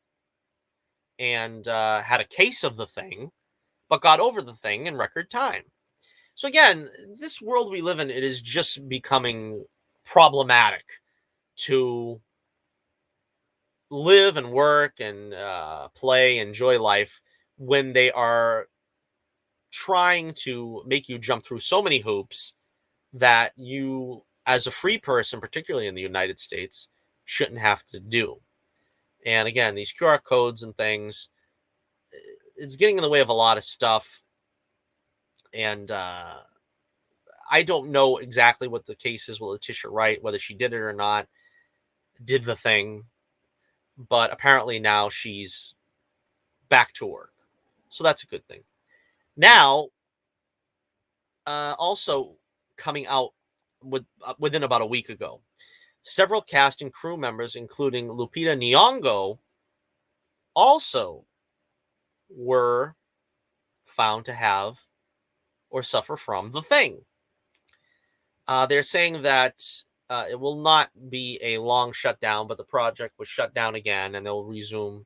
and had a case of the thing, but got over the thing in record time. So again, this world we live in, it is just becoming problematic to live and work and play, enjoy life when they are trying to make you jump through so many hoops that you, as a free person, particularly in the United States, shouldn't have to do. And again, these QR codes and things, it's getting in the way of a lot of stuff. And I don't know exactly what the case is with Letitia Wright, whether she did it or not, did the thing. But apparently now she's back to work. So that's a good thing. Now, also coming out within about a week ago, several cast and crew members, including Lupita Nyong'o, also were found to have or suffer from the thing. They're saying that it will not be a long shutdown, but the project was shut down again, and they'll resume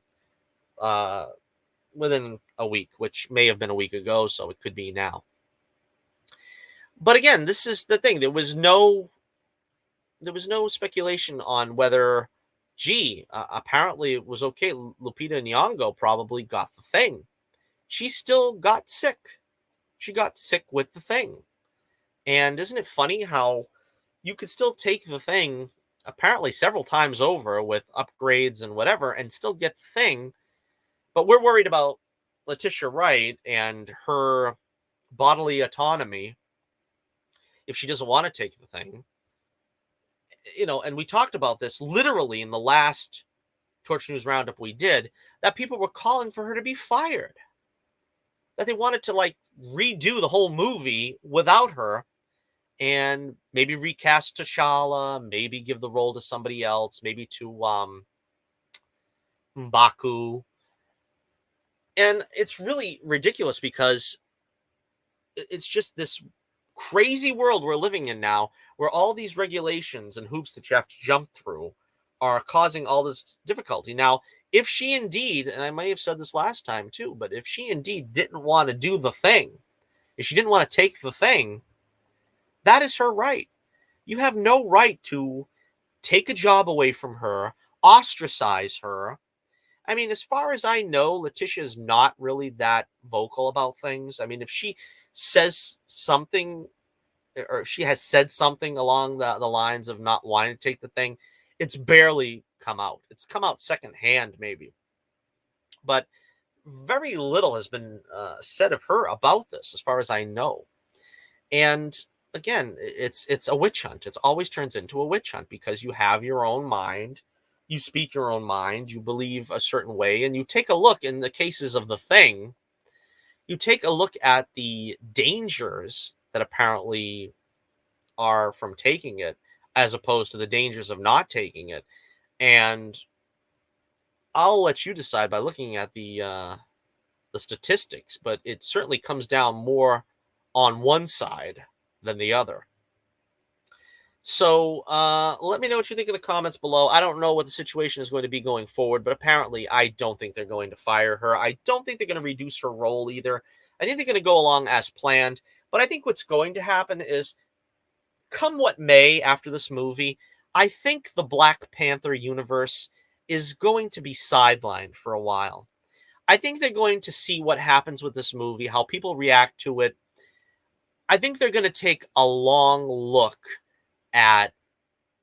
within a week, which may have been a week ago, so it could be now. But again, this is the thing. There was no speculation on whether, apparently it was okay. Lupita Nyong'o probably got the thing. She still got sick. She got sick with the thing. And isn't it funny how you could still take the thing apparently several times over with upgrades and whatever and still get the thing? But we're worried about Letitia Wright and her bodily autonomy if she doesn't want to take the thing. And we talked about this literally in the last Torch News Roundup we did, that people were calling for her to be fired. That they wanted to redo the whole movie without her and maybe recast T'Challa, maybe give the role to somebody else, maybe to M'Baku. And it's really ridiculous because it's just this crazy world we're living in now where all these regulations and hoops that you have to jump through are causing all this difficulty. Now, if she indeed, and I may have said this last time too, but if she indeed didn't want to do the thing, if she didn't want to take the thing, that is her right. You have no right to take a job away from her, ostracize her. I mean, as far as I know, Letitia is not really that vocal about things. I mean, if she says something, or if she has said something along the lines of not wanting to take the thing, it's barely come out. It's come out secondhand, maybe. But very little has been said of her about this, as far as I know. And again, it's a witch hunt. It's always turns into a witch hunt because you have your own mind, you speak your own mind, you believe a certain way, and you take a look in the cases of The Thing. You take a look at the dangers that apparently are from taking it, as opposed to the dangers of not taking it. And I'll let you decide by looking at the statistics, but it certainly comes down more on one side than the other. So let me know what you think in the comments below. I don't know what the situation is going to be going forward, but apparently I don't think they're going to fire her. I don't think they're going to reduce her role either. I think they're going to go along as planned. But I think what's going to happen is, come what may after this movie, I think the Black Panther universe is going to be sidelined for a while. I think they're going to see what happens with this movie, how people react to it. I think they're going to take a long look at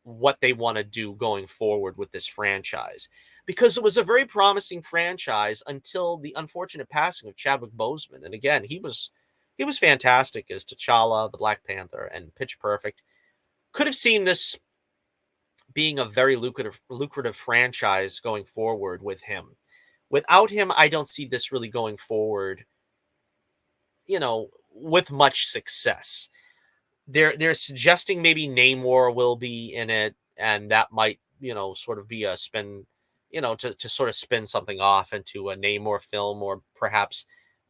what they want to do going forward with this franchise, because it was a very promising franchise until the unfortunate passing of Chadwick Boseman. And again, he was fantastic as T'Challa, the Black Panther, and Pitch Perfect. Could have seen this being a very lucrative franchise going forward with him. Without him, I don't see this really going forward, with much success. They're suggesting maybe Namor will be in it, and that might, sort of be a spin, to sort of spin something off into a Namor film, or perhaps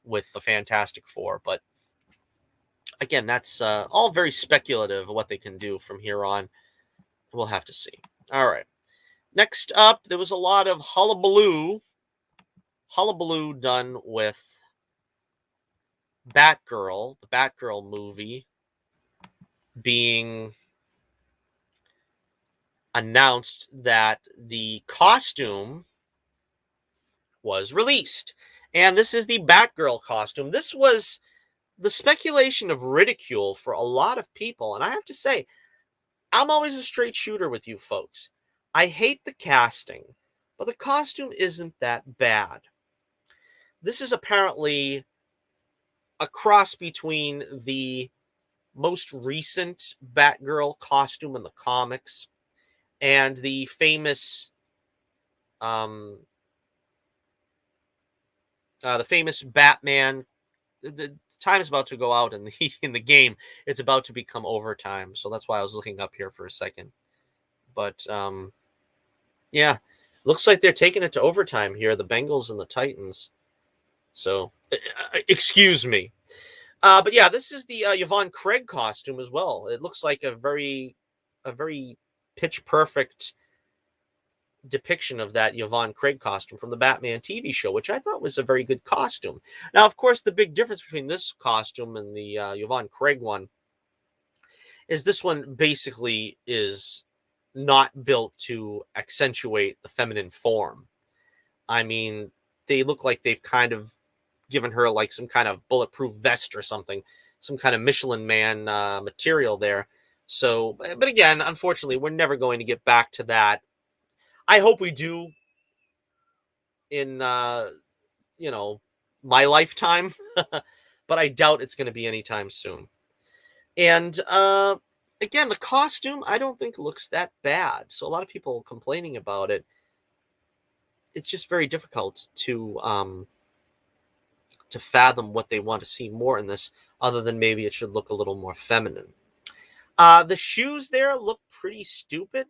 with the Fantastic Four. But again, that's all very speculative of what they can do from here on. We'll have to see. All right. Next up, there was a lot of hullabaloo done with Batgirl, the Batgirl movie being announced that the costume was released. And this is the Batgirl costume. This was the speculation of ridicule for a lot of people. And I have to say, I'm always a straight shooter with you folks. I hate the casting, but the costume isn't that bad. This is apparently a cross between the most recent Batgirl costume in the comics and the famous Batman. The time is about to go out in the in the game. It's about to become overtime, so that's why I was looking up here for a second. But yeah, looks like they're taking it to overtime here, the Bengals and the Titans. So excuse me. But yeah, this is the Yvonne Craig costume as well. It looks like a very pitch perfect depiction of that Yvonne Craig costume from the Batman TV show, which I thought was a very good costume. Now, of course, the big difference between this costume and the Yvonne Craig one is this one basically is not built to accentuate the feminine form. I mean, they look like they've kind of given her like some kind of bulletproof vest or something, some kind of Michelin Man material there. So, but again, unfortunately, we're never going to get back to that. I hope we do in, my lifetime, but I doubt it's going to be anytime soon. And again, the costume, I don't think looks that bad. So a lot of people complaining about it. It's just very difficult to fathom what they want to see more in this, other than maybe it should look a little more feminine. The shoes there look pretty stupid.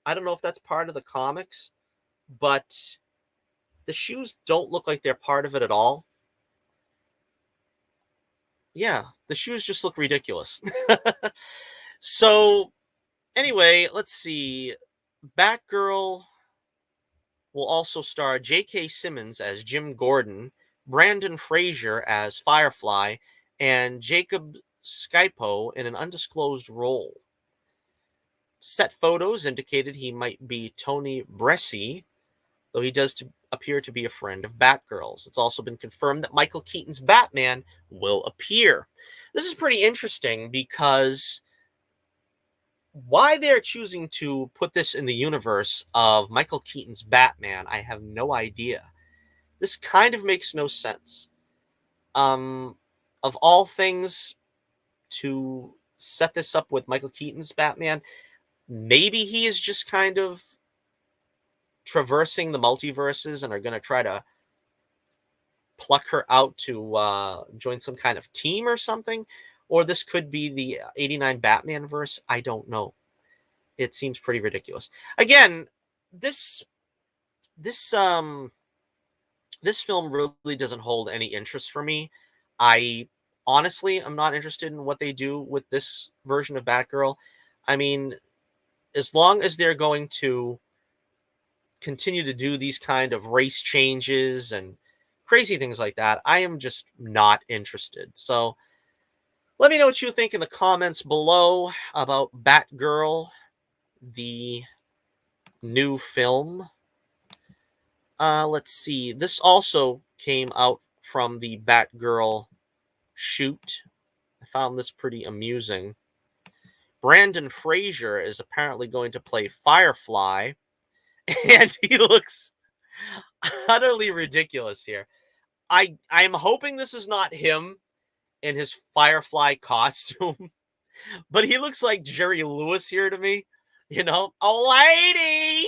I don't know if that's part of the comics, but the shoes don't look like they're part of it at all. Yeah, the shoes just look ridiculous. So, anyway, let's see. Batgirl will also star J.K. Simmons as Jim Gordon, Brandon Fraser as Firefly, and Jacob Skypo in an undisclosed role. Set photos indicated he might be Tony Bresci, though he does appear to be a friend of Batgirl's. It's also been confirmed that Michael Keaton's Batman will appear. This is pretty interesting because why they're choosing to put this in the universe of Michael Keaton's Batman, I have no idea. This kind of makes no sense. Of all things to set this up with Michael Keaton's Batman, maybe he is just kind of traversing the multiverses and are going to try to pluck her out to join some kind of team or something. Or this could be the 89 Batman verse. I don't know. It seems pretty ridiculous. Again, this this um this film really doesn't hold any interest for me. I honestly am not interested in what they do with this version of Batgirl. I mean, as long as they're going to continue to do these kind of race changes and crazy things like that, I am just not interested. So let me know what you think in the comments below about Batgirl, the new film. Let's see. This also came out from the Batgirl shoot. I found this pretty amusing. Brandon Fraser is apparently going to play Firefly, and he looks utterly ridiculous here. I'm hoping this is not him in his Firefly costume, but he looks like Jerry Lewis here to me. You know, oh lady,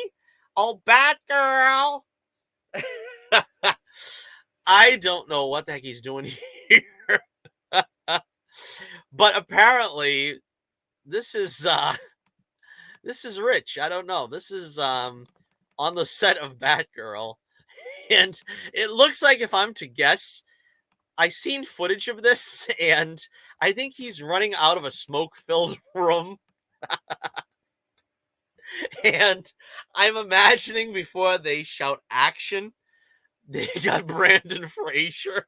oh Batgirl. I don't know what the heck he's doing here. But apparently this is rich. I don't know. This is on the set of Batgirl. And it looks like, if I'm to guess, I seen footage of this, and I think he's running out of a smoke-filled room. And I'm imagining before they shout action, they got Brandon Fraser.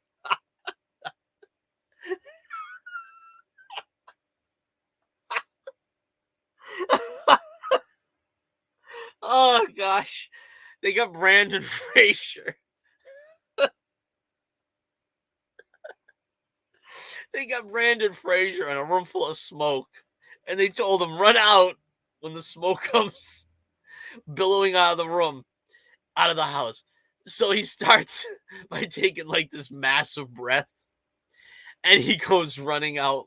Oh gosh, they got Brandon Fraser. They got Brandon Fraser in a room full of smoke, and they told him run out when the smoke comes billowing out of the room, out of the house. So he starts by taking like this massive breath, and he goes running out.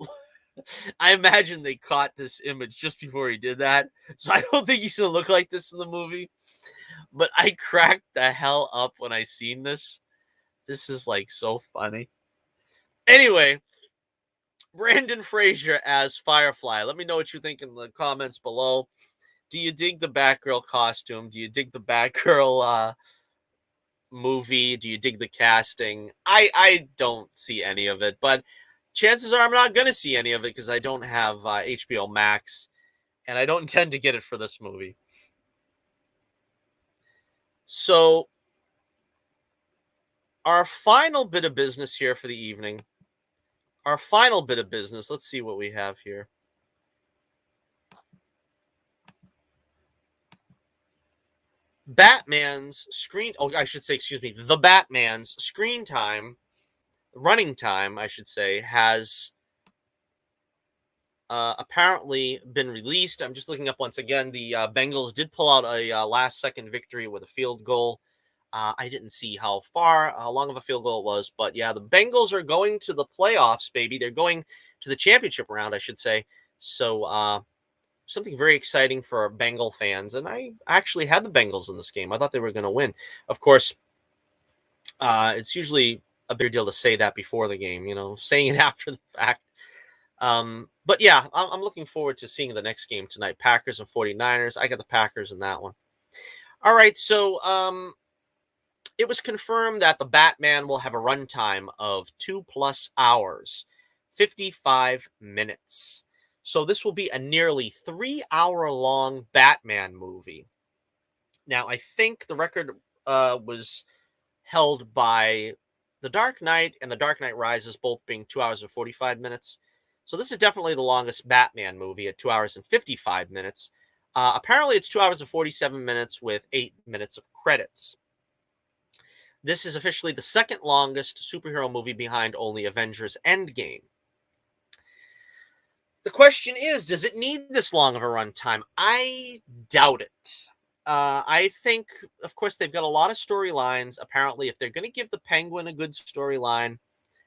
I imagine they caught this image just before he did that, so I don't think he's gonna look like this in the movie. But I cracked the hell up when I seen this. This is like so funny. Anyway, Brandon Fraser as Firefly. Let me know what you think in the comments below. Do you dig the Batgirl costume? Do you dig the Batgirl movie? Do you dig the casting? I don't see any of it, but chances are I'm not going to see any of it because I don't have HBO Max, and I don't intend to get it for this movie. So our final bit of business here for the evening. Let's see what we have here. Batman's screen, oh, I should say, excuse me, the Batman's screen time, running time, I should say, has apparently been released. I'm just looking up once again. The Bengals did pull out a last-second victory with a field goal. I didn't see how long of a field goal it was, but yeah, the Bengals are going to the playoffs, baby. They're going to the championship round, I should say. So, something very exciting for Bengal fans, and I actually had the Bengals in this game. I thought they were going to win. Of course, it's usually a bigger deal to say that before the game, saying it after the fact. But yeah, I'm looking forward to seeing the next game tonight, Packers and 49ers. I got the Packers in that one. All right, so it was confirmed that the Batman will have a runtime of 2+ hours, 55 minutes. So this will be a nearly 3-hour-long Batman movie. Now, I think the record was held by The Dark Knight and The Dark Knight Rises, both being 2 hours and 45 minutes. So this is definitely the longest Batman movie at 2 hours and 55 minutes. Apparently, it's 2 hours and 47 minutes with 8 minutes of credits. This is officially the second longest superhero movie behind only Avengers Endgame. The question is, does it need this long of a runtime? I doubt it. I think, of course, they've got a lot of storylines. Apparently, if they're going to give the Penguin a good storyline,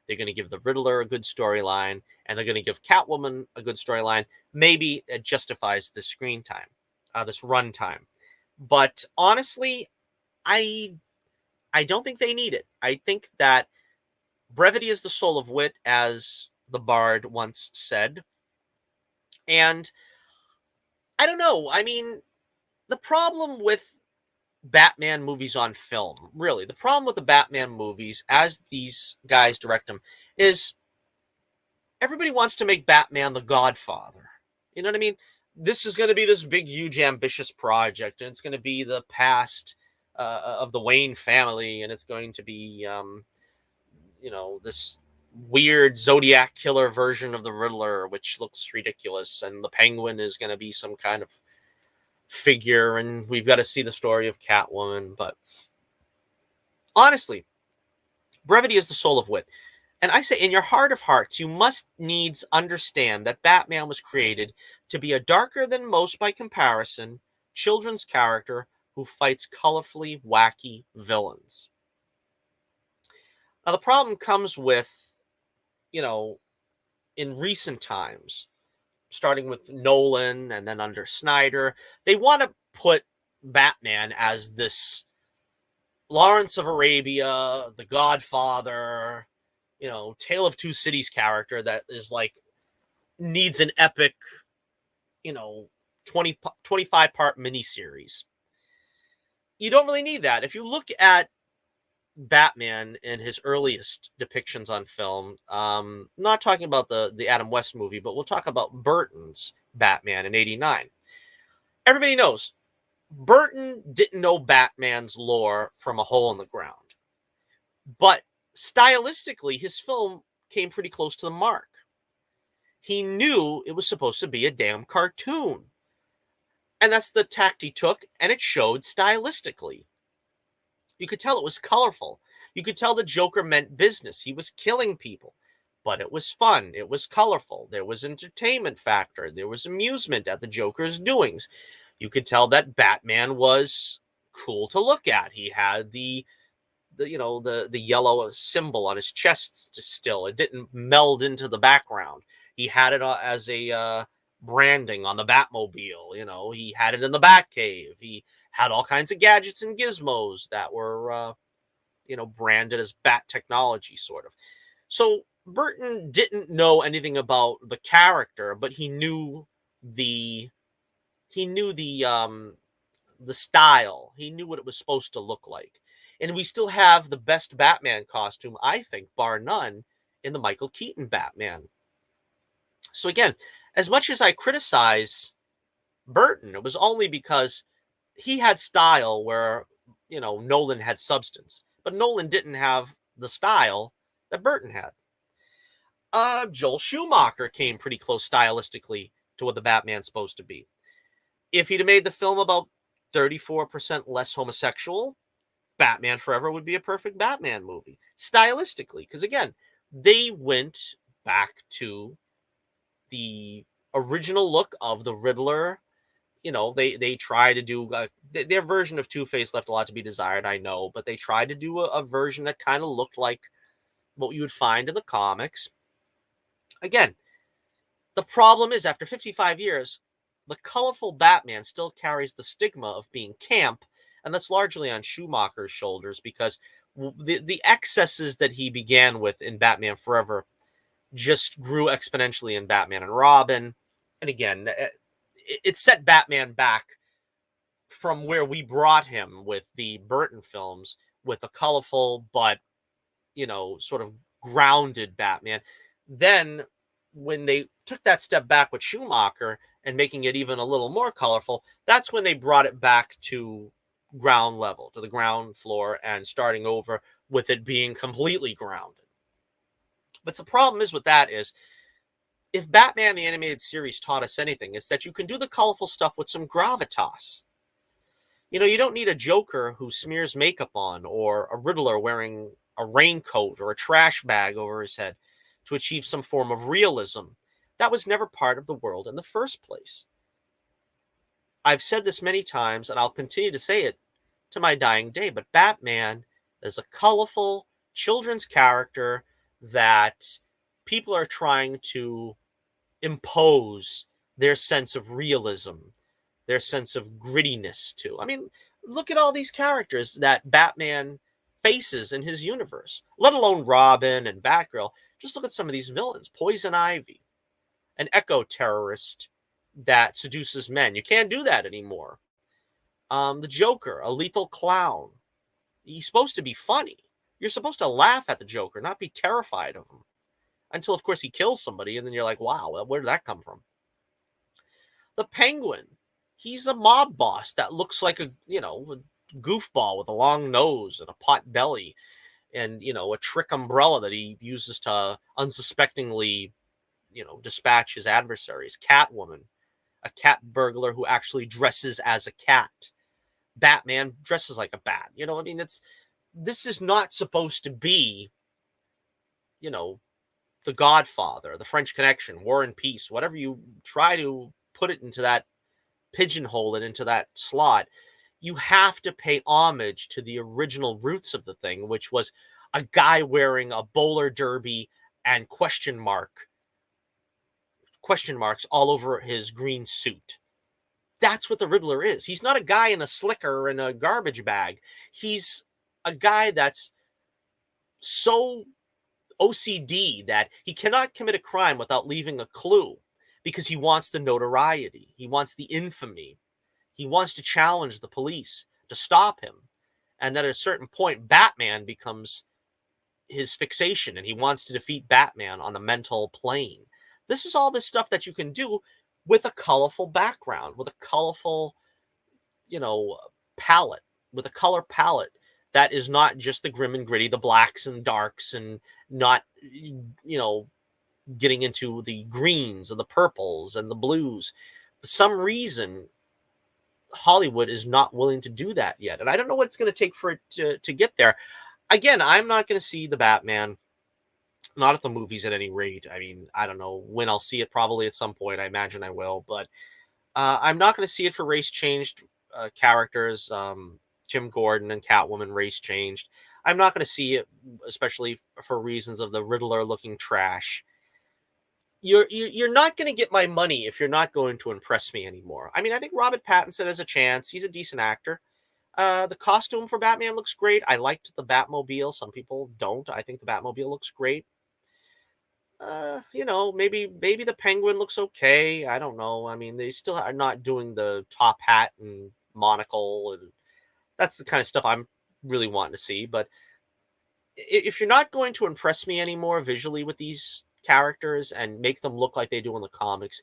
they're going to give the Riddler a good storyline, and they're going to give Catwoman a good storyline. Maybe it justifies the screen time, this run time. But honestly, I I don't think they need it. I think that brevity is the soul of wit, as the Bard once said. And I don't know. I mean, the problem with Batman movies on film, really, the problem with the Batman movies, as these guys direct them, is everybody wants to make Batman the Godfather. You know what I mean? This is going to be this big, huge, ambitious project, and it's going to be the past of the Wayne family, and it's going to be, this weird Zodiac killer version of the Riddler, which looks ridiculous, and the Penguin is going to be some kind of figure, and we've got to see the story of Catwoman. But honestly, brevity is the soul of wit. And I say, in your heart of hearts, you must needs understand that Batman was created to be a darker than most by comparison children's character who fights colorfully wacky villains. Now, the problem comes with, you know, in recent times, starting with Nolan and then under Snyder, they want to put Batman as this Lawrence of Arabia, the Godfather, Tale of Two Cities character that is like needs an epic, you know, 25-part miniseries. You don't really need that. If you look at Batman in his earliest depictions on film, not talking about the Adam West movie, but we'll talk about Burton's Batman in '89. Everybody knows Burton didn't know Batman's lore from a hole in the ground. But stylistically, his film came pretty close to the mark. He knew it was supposed to be a damn cartoon. And that's the tact he took, and it showed stylistically. You could tell it was colorful. You could tell the Joker meant business. He was killing people. But it was fun. It was colorful. There was entertainment factor. There was amusement at the Joker's doings. You could tell that Batman was cool to look at. He had the yellow symbol on his chest still. It didn't meld into the background. He had it as a branding on the Batmobile. He had it in the Batcave. He had all kinds of gadgets and gizmos that were, branded as Bat technology, sort of. So Burton didn't know anything about the character, but he knew the style. He knew what it was supposed to look like. And we still have the best Batman costume, I think, bar none, in the Michael Keaton Batman. So again, as much as I criticize Burton, it was only because he had style where, Nolan had substance. But Nolan didn't have the style that Burton had. Joel Schumacher came pretty close stylistically to what the Batman's supposed to be. If he'd have made the film about 34% less homosexual, Batman Forever would be a perfect Batman movie, stylistically. Because again, they went back to the original look of the Riddler. They try to do their version of Two-Face left a lot to be desired, I know, but they tried to do a version that kind of looked like what you would find in the comics. Again, the problem is, after 55 years, the colorful Batman still carries the stigma of being camp, and that's largely on Schumacher's shoulders, because the excesses that he began with in Batman Forever just grew exponentially in Batman and Robin. And again, it set Batman back from where we brought him with the Burton films, with a colorful but, sort of grounded Batman. Then when they took that step back with Schumacher and making it even a little more colorful, that's when they brought it back to ground level, to the ground floor, and starting over with it being completely grounded. But the problem is with that is, if Batman the Animated Series taught us anything, it's that you can do the colorful stuff with some gravitas. You don't need a Joker who smears makeup on, or a Riddler wearing a raincoat or a trash bag over his head to achieve some form of realism. That was never part of the world in the first place. I've said this many times, and I'll continue to say it to my dying day, but Batman is a colorful children's character that people are trying to impose their sense of realism, their sense of grittiness to. I mean, look at all these characters that Batman faces in his universe, let alone Robin and Batgirl. Just look at some of these villains. Poison Ivy, an eco terrorist that seduces men. You can't do that anymore. The Joker, a lethal clown. He's supposed to be funny. You're supposed to laugh at the Joker, not be terrified of him. Until, of course, he kills somebody, and then you're like, wow, where did that come from? The Penguin, he's a mob boss that looks like a goofball with a long nose and a pot belly and, a trick umbrella that he uses to unsuspectingly, dispatch his adversaries. Catwoman, a cat burglar who actually dresses as a cat. Batman dresses like a bat. This is not supposed to be, The Godfather, The French Connection, War and Peace, whatever you try to put it into that pigeonhole it into that slot. You have to pay homage to the original roots of the thing, which was a guy wearing a bowler derby and question marks all over his green suit. That's what the Riddler is. He's not a guy in a slicker and a garbage bag. He's a guy that's so OCD that he cannot commit a crime without leaving a clue because he wants the notoriety. He wants the infamy. He wants to challenge the police to stop him. And then at a certain point, Batman becomes his fixation and he wants to defeat Batman on the mental plane. This is all this stuff that you can do with a colorful background, with a colorful, palette, with a color palette that is not just the grim and gritty, the blacks and darks, and not, getting into the greens and the purples and the blues. For some reason, Hollywood is not willing to do that yet. And I don't know what it's going to take for it to get there. Again, I'm not going to see the Batman, not at the movies at any rate. I mean, I don't know when I'll see it, probably at some point. I imagine I will. But I'm not going to see it for race-changed characters. Jim Gordon and Catwoman race-changed. I'm not going to see it, especially for reasons of the Riddler looking trash. You're not going to get my money if you're not going to impress me anymore. I mean, I think Robert Pattinson has a chance. He's a decent actor. The costume for Batman looks great. I liked the Batmobile. Some people don't. I think the Batmobile looks great. Maybe the Penguin looks okay. I don't know. I mean, they still are not doing the top hat and monocle, and that's the kind of stuff I'm really wanting to see. But if you're not going to impress me anymore visually with these characters and make them look like they do in the comics,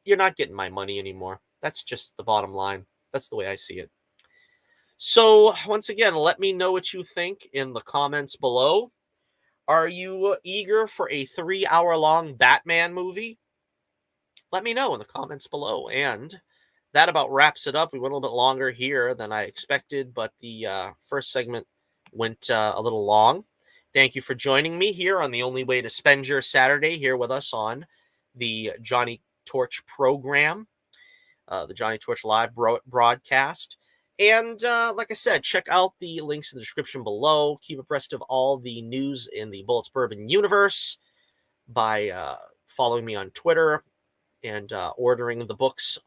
you're not getting my money anymore. That's just the bottom line. That's the way I see it. So, once again, let me know what you think in the comments below. Are you eager for a 3-hour-long Batman movie? Let me know in the comments below. And that about wraps it up. We went a little bit longer here than I expected, but the first segment went a little long. Thank you for joining me here on the only way to spend your Saturday here with us on the Johnny Torch program, the Johnny Torch live broadcast. And like I said, check out the links in the description below. Keep abreast of all the news in the Bullets Bourbon universe by following me on Twitter and ordering the books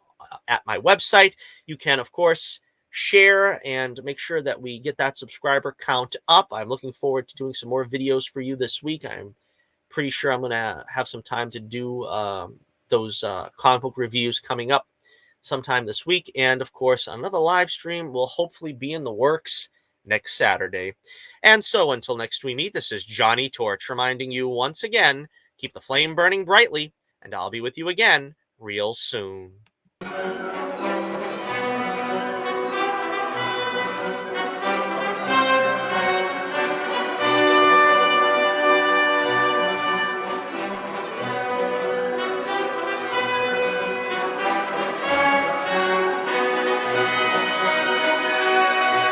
at my website. You can, of course, share and make sure that we get that subscriber count up. I'm looking forward to doing some more videos for you this week. I'm pretty sure I'm going to have some time to do those comic book reviews coming up sometime this week. And of course, another live stream will hopefully be in the works next Saturday. And so until next we meet, this is Johnny Torch reminding you once again, keep the flame burning brightly, and I'll be with you again real soon.